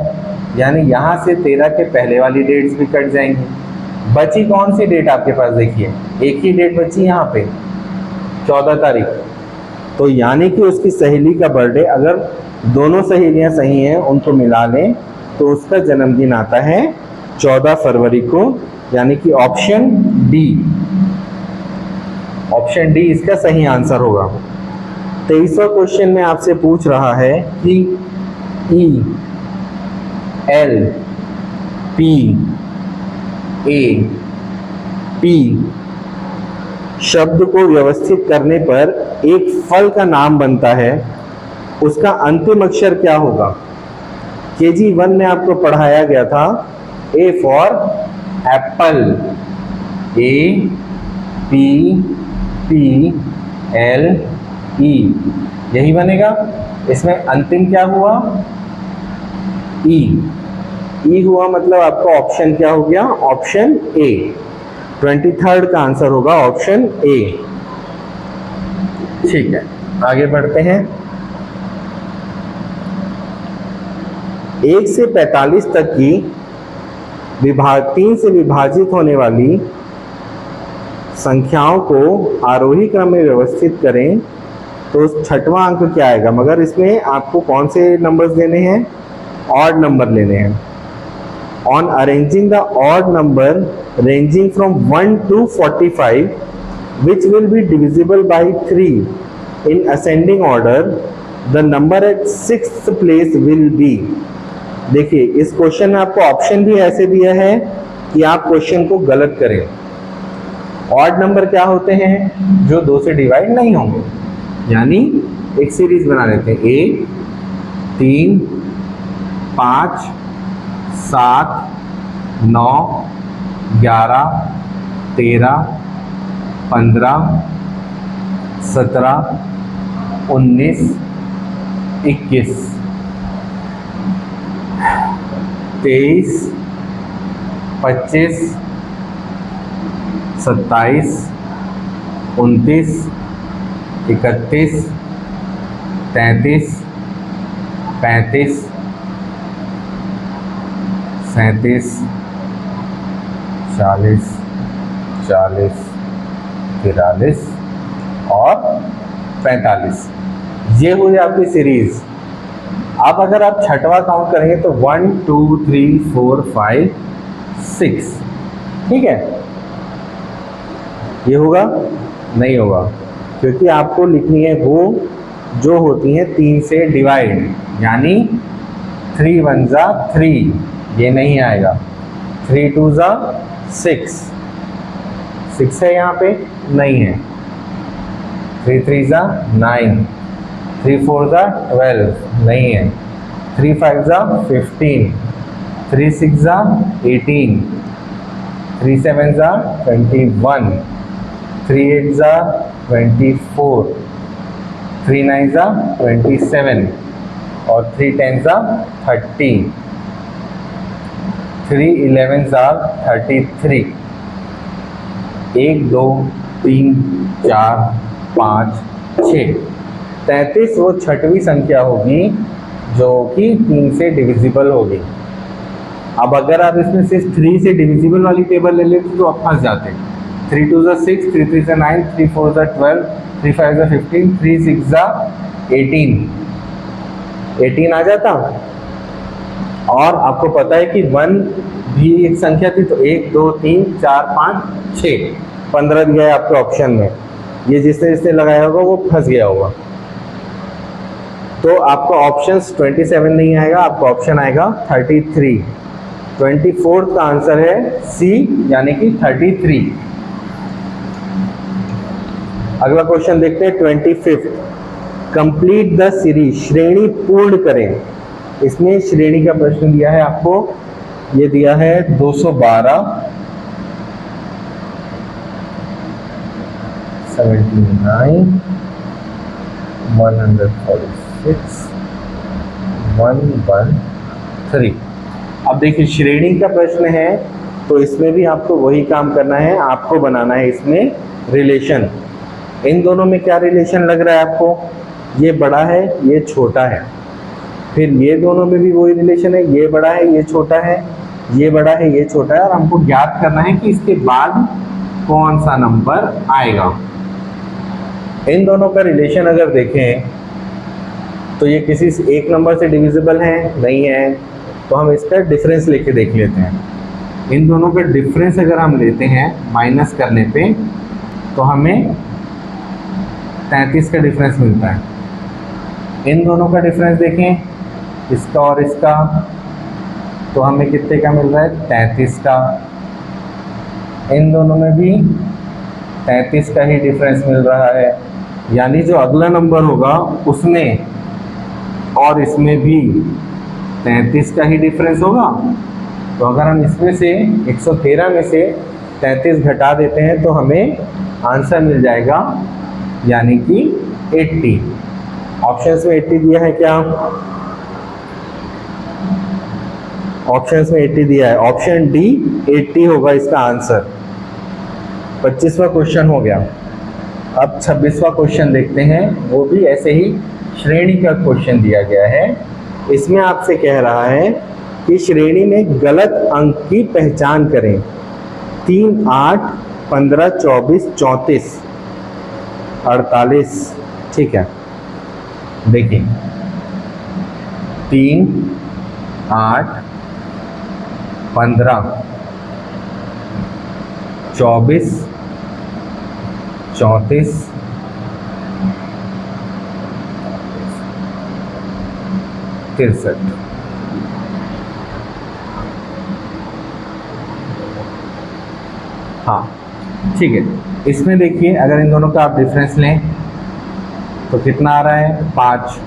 यानी यहाँ से 13 के पहले वाली डेट्स भी कट जाएंगी। बची कौन सी डेट आपके पास, देखिए एक ही डेट बची यहाँ पे, 14 तारीख। तो यानी कि उसकी सहेली का बर्थडे, अगर दोनों सहेलियां सही हैं उनको मिला लें, तो उसका जन्मदिन आता है 14 फरवरी को, यानी कि ऑप्शन डी, ऑप्शन डी इसका सही आंसर होगा। 23वां क्वेश्चन में आपसे पूछ रहा है कि E L P A P शब्द को व्यवस्थित करने पर एक फल का नाम बनता है, उसका अंतिम अक्षर क्या होगा? केजी 1 में आपको पढ़ाया गया था, A for Apple, A P P L E, यही बनेगा। इसमें अंतिम क्या हुआ? ई, ई हुआ, मतलब आपका ऑप्शन क्या हो गया? Option A. 23rd का आंसर होगा ऑप्शन ए। ठीक है, आगे बढ़ते हैं। 1 से 45 तक की 3 से विभाजित होने वाली संख्याओं को आरोही क्रम में व्यवस्थित करें तो 6वां अंक क्या आएगा? मगर इसमें आपको कौन से नंबर्स लेने हैं? ऑड नंबर लेने हैं। On arranging the odd number ranging from 1 to 45 which will be divisible by 3 in ascending order, the number at 6th place will be। देखिए, इस क्वेश्चन में आपको ऑप्शन भी ऐसे दिया है कि आप क्वेश्चन को गलत करें। ऑड नंबर क्या होते हैं? जो 2 से डिवाइड नहीं होंगे, यानी एक सीरीज बना लेते हैं, 1, 3, 5, 7, 9, 11, 13, 15, 17, 19, 21, 23, 25, 27, 29, 31, 33, 35, 37, 40, 43 और 45। ये हुई आपकी सीरीज। अब अगर आप छठवां काउंट करेंगे तो 1 2 3 4 5 6, ठीक है। ये होगा? नहीं होगा, क्योंकि आपको लिखनी है वो जो होती हैं 3 से डिवाइड, यानी 3 1 जा 3, ये नहीं आएगा। 3 2 जा 6, 6 है यहाँ पे, नहीं है। 3 3 जा 9, 3 4 जा 12, नहीं है। 3 5 जा 15, 3 6 जा 18, 3 7 जा 21, 3 8 जा 24, 3 9 जा 27 और 3 10 जा 30, 3 11 जा 33। 1 2 3 4 5 6, 33 वो छठवीं संख्या होगी जो कि 3 से डिविजिबल होगी। अब अगर आप इसमें सिर्फ 3 से डिविजिबल वाली टेबल ले लेते तो आप फंस जाते। 3 2 जा 6, 3 3 जा 9, 3 4 जा 12, 3 5 जा 15, 3 6 जा 18, 18 आ जाता। और आपको पता है कि 1 भी एक संख्या थी, तो 1 2 3 4 5 6, 15 दिया है आपके ऑप्शन में। ये जिसने लगाया होगा वो फंस गया होगा। तो आपका ऑप्शन 27 नहीं आएगा, आपका ऑप्शन आएगा 33। 24 का आंसर है सी, यानी कि 33। अगला क्वेश्चन देखते हैं 25। कंप्लीट द सीरीज, श्रेणी पूर्ण करें। इसमें श्रेणी का प्रश्न दिया है आपको, ये दिया है 212, 79, 146, 113। अब देखिए श्रेणी का प्रश्न है तो इसमें भी आपको वही काम करना है, आपको बनाना है इसमें रिलेशन। इन दोनों में क्या रिलेशन लग रहा है आपको? ये बड़ा है, ये छोटा है। फिर ये दोनों में भी वही रिलेशन है, ये बड़ा है, ये छोटा है, ये बड़ा है, ये छोटा है। और हमको ज्ञात करना है कि इसके बाद कौन सा नंबर आएगा। इन दोनों का रिलेशन अगर देखें तो ये किसी एक नंबर से डिविजिबल है, नहीं है, तो हम इसका डिफरेंस लेके देख लेते हैं। इन दोनों का डिफरेंस अगर हम लेते हैं माइनस करने पे तो हमें 33 का डिफरेंस मिलता है। इन दोनों का डिफरेंस देखें, इसका और इसका, तो हमें कितने का मिल रहा है? 33 का। इन दोनों में भी 33 का ही डिफरेंस मिल रहा है, यानी जो अगला नंबर होगा उसमें और इसमें भी 33 का ही डिफरेंस होगा। तो अगर हम इसमें से 113 में से 33 घटा देते हैं तो हमें आंसर मिल जाएगा, यानी कि 80। ऑप्शंस में 80 दिया है क्या? ऑप्शंस में 80 दिया है, ऑप्शन डी 80 होगा इसका आंसर। 25वां क्वेश्चन हो गया। अब 26वां क्वेश्चन देखते हैं, वो भी ऐसे ही श्रेणी का क्वेश्चन दिया गया है। इसमें आपसे कह रहा है कि श्रेणी में गलत अंक की पहचान करें। 3 8 15 24 34 48, ठीक है। देखिए 3 8 15 24 34 63। हाँ ठीक है। इसमें देखिए अगर इन दोनों का आप डिफरेंस लें तो कितना आ रहा है? 5।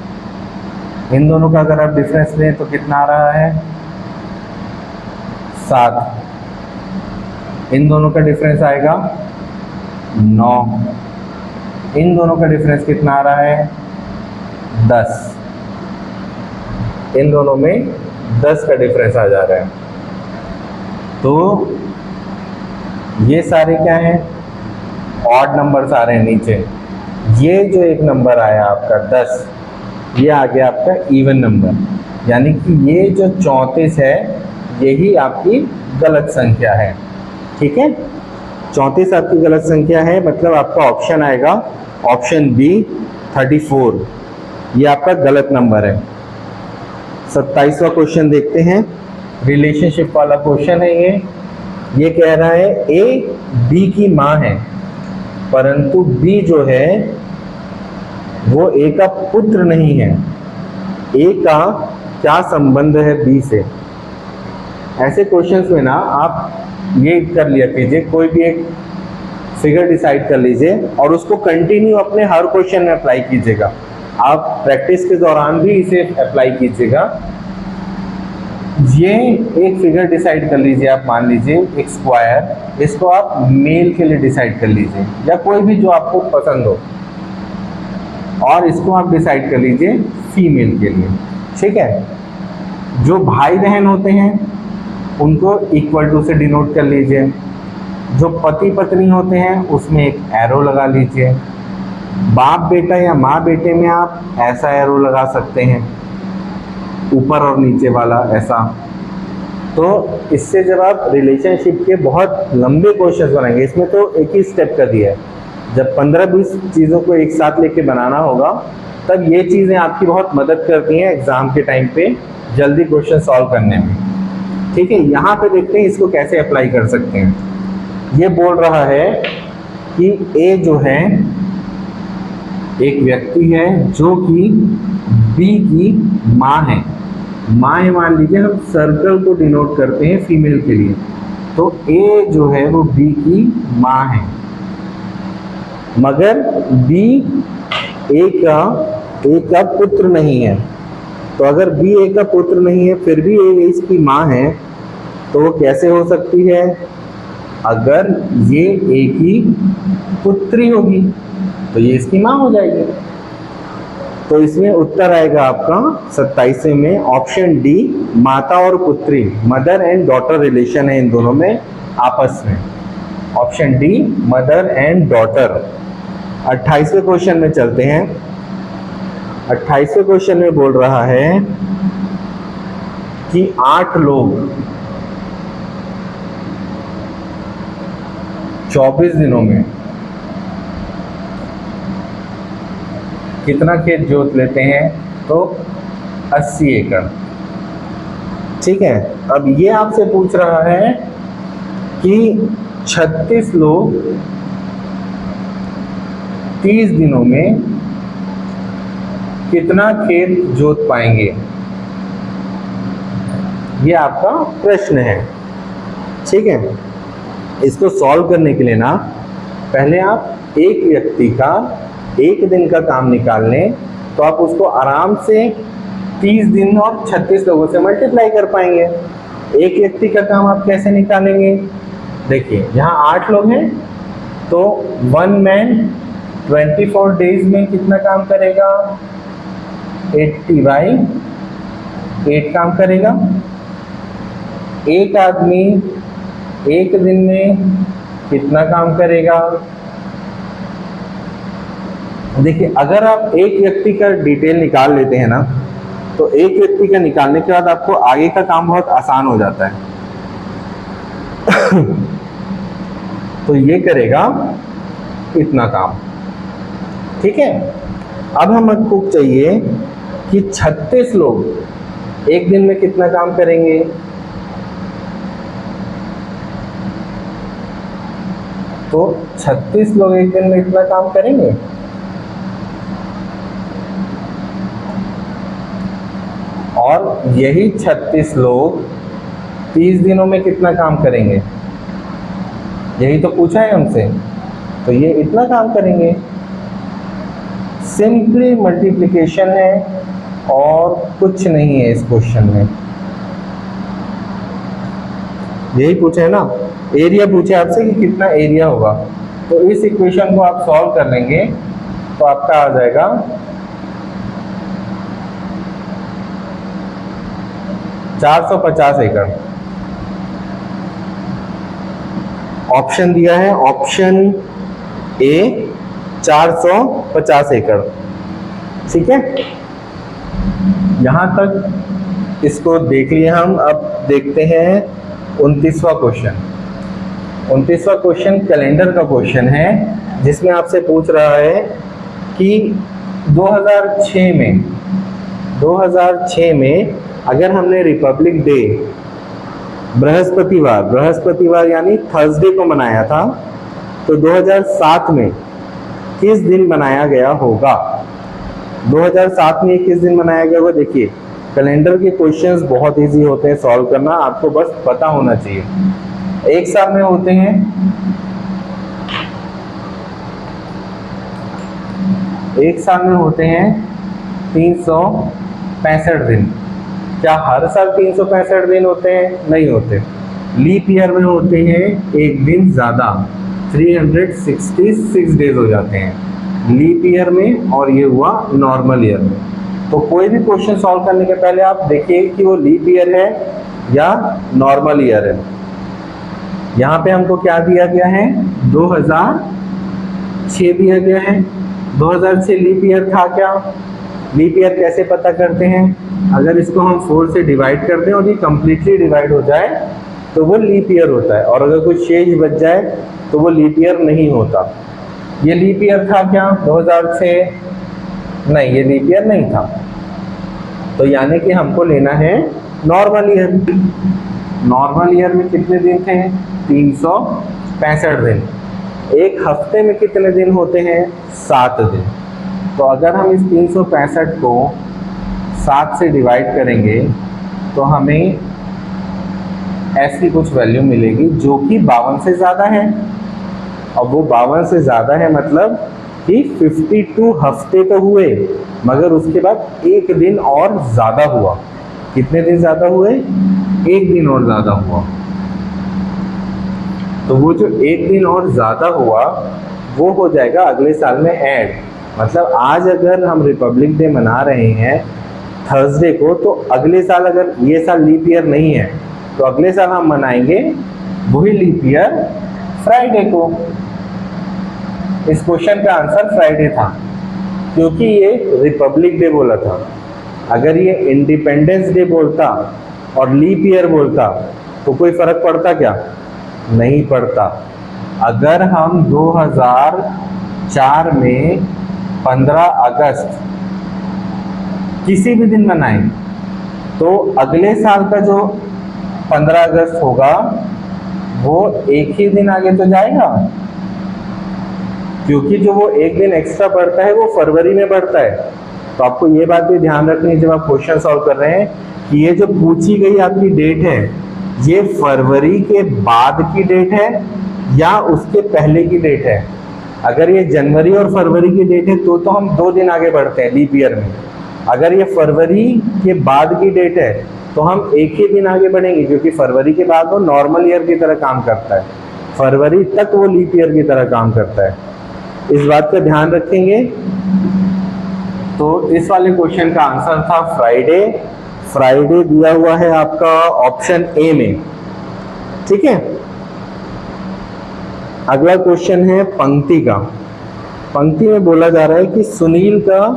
इन दोनों का अगर आप डिफरेंस लें तो कितना आ रहा है? 7। इन दोनों का डिफरेंस आएगा 9। इन दोनों का डिफरेंस कितना आ रहा है? 10। इन दोनों में 10 का डिफरेंस आ जा रहा है। तो ये सारे क्या हैं? ऑड नंबर्स आ रहे हैं नीचे। ये जो एक नंबर आया आपका 10, ये आ गया आपका इवन नंबर, यानी कि ये जो 34 है यही आपकी गलत संख्या है। ठीक है, 34 आपकी गलत संख्या है, मतलब आपका ऑप्शन आएगा ऑप्शन बी 34, ये आपका गलत नंबर है। 27वां क्वेश्चन देखते हैं, रिलेशनशिप वाला क्वेश्चन है ये कह रहा है ए बी की माँ है, परंतु बी जो है वो ए का पुत्र नहीं है। ए का क्या संबंध है बी से? ऐसे क्वेश्चंस में ना आप ये कर लिया कीजिए, कोई भी एक फिगर डिसाइड कर लीजिए और उसको कंटिन्यू अपने हर क्वेश्चन में अप्लाई कीजिएगा। आप प्रैक्टिस के दौरान भी इसे अप्लाई कीजिएगा। ये एक फिगर डिसाइड कर लीजिए, आप मान लीजिए एक स्क्वायर, इसको आप मेल के लिए डिसाइड कर लीजिए या कोई भी जो आपको पसंद हो, और इसको आप डिसाइड कर लीजिए फीमेल के लिए। ठीक है, जो भाई बहन होते हैं उनको इक्वल टू से डिनोट कर लीजिए, जो पति पत्नी होते हैं उसमें एक एरो लगा लीजिए, बाप बेटा या माँ बेटे में आप ऐसा एरो लगा सकते हैं, ऊपर और नीचे वाला ऐसा। तो इससे जब आप रिलेशनशिप के बहुत लंबे क्वेश्चंस बनाएंगे, इसमें तो एक ही स्टेप का दिया है, जब 15-20 चीज़ों को एक साथ लेके बनाना होगा तब ये चीज़ें आपकी बहुत मदद करती हैं एग्ज़ाम के टाइम पे जल्दी क्वेश्चन सॉल्व करने में। ठीक है, यहाँ पे देखते हैं इसको कैसे अप्लाई कर सकते हैं। ये बोल रहा है कि ए जो है एक व्यक्ति है जो कि बी की माँ है। माँ है मान लीजिए, हम सर्कल को डिनोट करते हैं फीमेल के लिए, तो ए जो है वो बी की माँ है, मगर बी ए का पुत्र नहीं है। तो अगर बी ए का पुत्र नहीं है फिर भी ए इसकी माँ है, तो वो कैसे हो सकती है? अगर ये ए की पुत्री होगी तो ये इसकी माँ हो जाएगी। तो इसमें उत्तर आएगा आपका 27 में ऑप्शन डी, माता और पुत्री, मदर एंड डॉटर रिलेशन है इन दोनों में आपस में। Option D mother and daughter. 28वें क्वेश्चन में चलते हैं। 28वें क्वेश्चन में बोल रहा है कि 8 लोग 24 दिनों में कितना खेत जोत लेते हैं? तो 80 एकड़। ठीक है, अब ये आपसे पूछ रहा है कि 36 लोग 30 दिनों में कितना खेत जोत पाएंगे? ये आपका प्रश्न है। ठीक है, इसको सॉल्व करने के लिए ना पहले आप एक व्यक्ति का एक दिन का काम निकाल लें, तो आप उसको आराम से 30 दिन और 36 लोगों से मल्टीप्लाई कर पाएंगे। एक व्यक्ति का काम आप कैसे निकालेंगे? देखिए यहाँ 8 लोग हैं, तो 1 मैन 24 डेज में कितना काम करेगा? 80/8 काम करेगा। एक आदमी एक दिन में कितना काम करेगा? देखिए अगर आप एक व्यक्ति का डिटेल निकाल लेते हैं ना, तो एक व्यक्ति का निकालने के बाद आपको आगे का काम बहुत आसान हो जाता है। तो ये करेगा इतना काम। ठीक है, अब हमको चाहिए कि 36 लोग एक दिन में कितना काम करेंगे? तो 36 लोग एक दिन में इतना काम करेंगे। और यही 36 लोग 30 दिनों में कितना काम करेंगे? यही तो पूछा है हमसे, तो ये इतना काम करेंगे। सिंपली मल्टीप्लिकेशन है और कुछ नहीं है इस क्वेश्चन में। यही पूछा है ना, एरिया पूछे आपसे कि कितना एरिया होगा, तो इस इक्वेशन को आप सॉल्व कर लेंगे तो आपका आ जाएगा 450 एकड़। ऑप्शन दिया है ऑप्शन ए 450 एकड़। ठीक है, यहां तक इसको देख लिए हम। अब देखते हैं 29वां क्वेश्चन। 29वां क्वेश्चन कैलेंडर का क्वेश्चन है, जिसमें आपसे पूछ रहा है कि 2006 में अगर हमने रिपब्लिक डे बृहस्पतिवार यानी थर्सडे को मनाया था, तो 2007 में किस दिन मनाया गया होगा। 2007 में किस दिन मनाया गया होगा। देखिए, कैलेंडर के क्वेश्चंस बहुत इजी होते हैं सॉल्व करना, आपको बस पता होना चाहिए। एक साल में होते हैं 365 दिन। क्या हर साल 365 दिन होते हैं? नहीं होते। लीप ईयर में होते हैं एक दिन ज्यादा, 366 डेज हो जाते हैं लीप ईयर में, और ये हुआ नॉर्मल ईयर में। तो कोई भी क्वेश्चन सॉल्व करने के पहले आप देखिए कि वो लीप ईयर है या नॉर्मल ईयर है। यहाँ पे हमको क्या दिया गया है? 2006 दिया गया है। 2006 लीप ईयर था क्या? लीप ईयर कैसे पता करते हैं? अगर इसको हम 4 से डिवाइड कर दें और ये कंप्लीटली डिवाइड हो जाए तो वो लीप ईयर होता है, और अगर कुछ शेष बच जाए तो वो लीप ईयर नहीं होता। ये लीप ईयर था क्या 2006? नहीं, ये लीप ईयर नहीं था। तो यानी कि हमको लेना है नॉर्मल ईयर। नॉर्मल ईयर में कितने दिन थे? 365 दिन। एक हफ्ते में कितने दिन होते हैं? 7 दिन। तो अगर हम इस 365 को 7 से डिवाइड करेंगे तो हमें ऐसी कुछ वैल्यू मिलेगी जो कि 52 से ज़्यादा है। अब वो 52 से ज़्यादा है मतलब कि 52 हफ्ते तो हुए, मगर उसके बाद एक दिन और ज़्यादा हुआ। कितने दिन ज़्यादा हुए? एक दिन और ज़्यादा हुआ। तो वो जो एक दिन और ज़्यादा हुआ वो हो जाएगा अगले साल में ऐड। मतलब आज अगर हम रिपब्लिक डे मना रहे हैं थर्सडे को, तो अगले साल, अगर ये साल लीप ईयर नहीं है तो अगले साल हम मनाएंगे वही लीप ईयर फ्राइडे को। इस क्वेश्चन का आंसर फ्राइडे था क्योंकि ये रिपब्लिक डे बोला था। अगर ये इंडिपेंडेंस डे बोलता और लीप ईयर बोलता तो कोई फर्क पड़ता क्या? नहीं पड़ता। अगर हम 2004 में 15 अगस्त किसी भी दिन मनाएं तो अगले साल का जो 15 अगस्त होगा वो एक ही दिन आगे तो जाएगा, क्योंकि जो वो एक दिन एक्स्ट्रा बढ़ता है वो फरवरी में बढ़ता है। तो आपको ये बात भी ध्यान रखनी है जब आप क्वेश्चन सॉल्व कर रहे हैं कि ये जो पूछी गई आपकी डेट है ये फरवरी के बाद की डेट है या उसके पहले की डेट है। अगर ये जनवरी और फरवरी की डेट है तो हम 2 दिन आगे बढ़ते हैं लीप ईयर में। अगर ये फरवरी के बाद की डेट है तो हम एक ही दिन आगे बढ़ेंगे, क्योंकि फरवरी के बाद वो नॉर्मल ईयर की तरह काम करता है, फरवरी तक वो लीप ईयर की तरह काम करता है। इस बात का ध्यान रखेंगे। तो इस वाले क्वेश्चन का आंसर था फ्राइडे। फ्राइडे दिया हुआ है आपका ऑप्शन ए में। ठीक है, अगला क्वेश्चन है पंक्ति का। पंक्ति में बोला जा रहा है कि सुनील का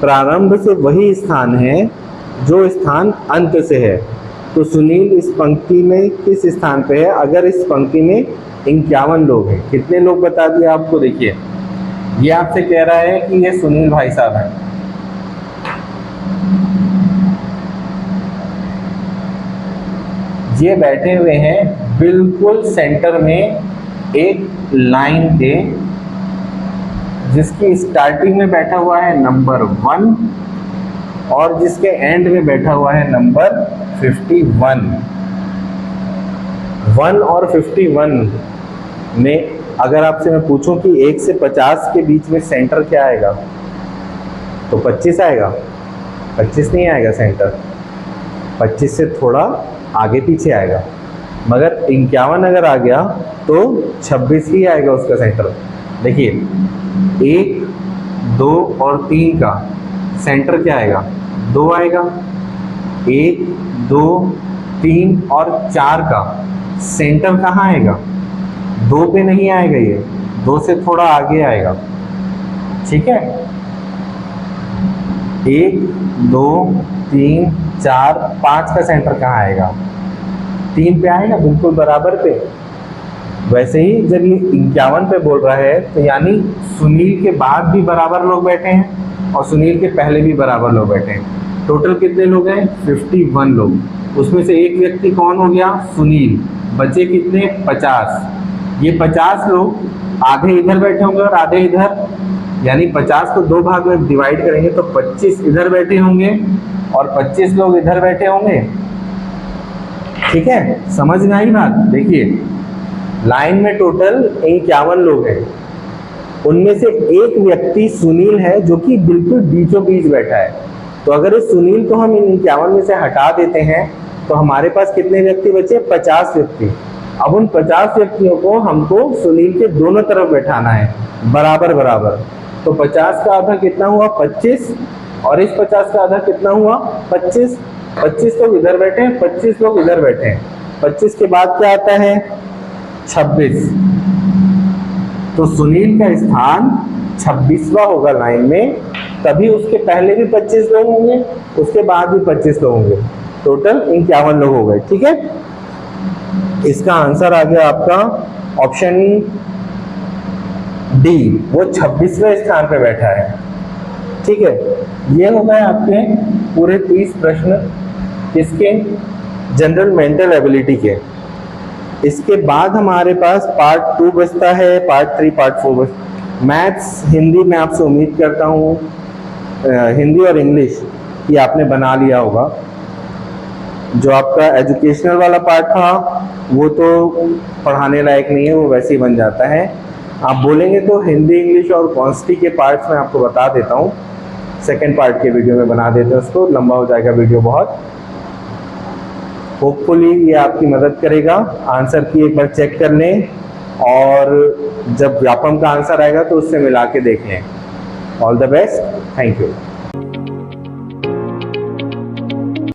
प्रारंभ से वही स्थान है जो स्थान अंत से है। तो सुनील इस पंक्ति में किस स्थान पे है? अगर इस पंक्ति में 51 लोग हैं, कितने लोग बता दिए आपको? देखिए, ये आपसे कह रहा है कि ये सुनील भाई साहब हैं। ये बैठे हुए हैं बिल्कुल सेंटर में एक लाइन के, जिसकी स्टार्टिंग में बैठा हुआ है नंबर 1 और जिसके एंड में बैठा हुआ है नंबर 51। 1 और 51 में अगर आपसे मैं पूछूं कि 1 से 50 के बीच में सेंटर क्या आएगा तो 25 आएगा। 25 नहीं आएगा सेंटर, 25 से थोड़ा आगे पीछे आएगा। मगर 51 अगर आ गया तो 26 ही आएगा उसका सेंटर। देखिए 1, 2 और 3 का सेंटर क्या आएगा? 2 आएगा। 1, 2, 3 और 4 का सेंटर कहाँ आएगा? 2 पे नहीं आएगा, ये 2 से थोड़ा आगे आएगा। ठीक है, 1, 2, 3, 4, 5 का सेंटर कहाँ आएगा? 3 पे आएगा, बिल्कुल बराबर पे। वैसे ही जब ये 51 पे बोल रहा है तो यानी सुनील के बाद भी बराबर लोग बैठे हैं और सुनील के पहले भी बराबर लोग बैठे हैं। टोटल कितने लोग हैं? 51 लोग। उसमें से एक व्यक्ति कौन हो गया? सुनील। बचे कितने? 50। ये 50 लोग आधे इधर बैठे होंगे और आधे इधर, यानी 50 को 2 भाग में डिवाइड करेंगे तो 25 इधर बैठे होंगे और 25 लोग इधर बैठे होंगे। ठीक है, समझ में आई बात? देखिए लाइन में टोटल 51 लोग हैं, उनमें से एक व्यक्ति सुनील है जो कि बिल्कुल बीचों बीच बैठा है। तो अगर इस सुनील को हम 51 में से हटा देते हैं तो हमारे पास कितने व्यक्ति बचे? 50 व्यक्ति। अब उन 50 व्यक्तियों को हमको सुनील के दोनों तरफ बैठाना है, बराबर बराबर। तो 50 का आधा कितना हुआ? 25, और इस 50 का आधा कितना हुआ? 25। 25 लोग इधर बैठे हैं, 25 लोग इधर बैठे हैं। 25 के बाद क्या आता है? 26। तो सुनील का स्थान 26वां होगा लाइन में, तभी उसके पहले भी 25 लोग होंगे, उसके बाद भी 25 लोग होंगे, टोटल 51 लोग हो गए। ठीक है, इसका आंसर आ गया आपका ऑप्शन डी, वो 26वें स्थान पे बैठा है। ठीक है, ये हो गए आपके पूरे 30 प्रश्न किसके? जनरल मेंटल एबिलिटी के। इसके बाद हमारे पास पार्ट 2 बचता है, पार्ट 3, पार्ट 4 बचता। मैथ्स हिंदी में आपसे उम्मीद करता हूँ हिंदी और इंग्लिश ये आपने बना लिया होगा। जो आपका एजुकेशनल वाला पार्ट था वो तो पढ़ाने लायक नहीं है, वो वैसे ही बन जाता है। आप बोलेंगे तो हिंदी, इंग्लिश और क्वांटिटी के पार्ट्स में आपको बता देता हूँ, सेकेंड पार्ट के वीडियो में बना देते हैं उसको, लंबा हो जाएगा वीडियो बहुत। होपफुली ये आपकी मदद करेगा। आंसर की एक बार चेक कर लें और जब व्यापम का आंसर आएगा तो उससे मिला के देख लें। All the best, thank you.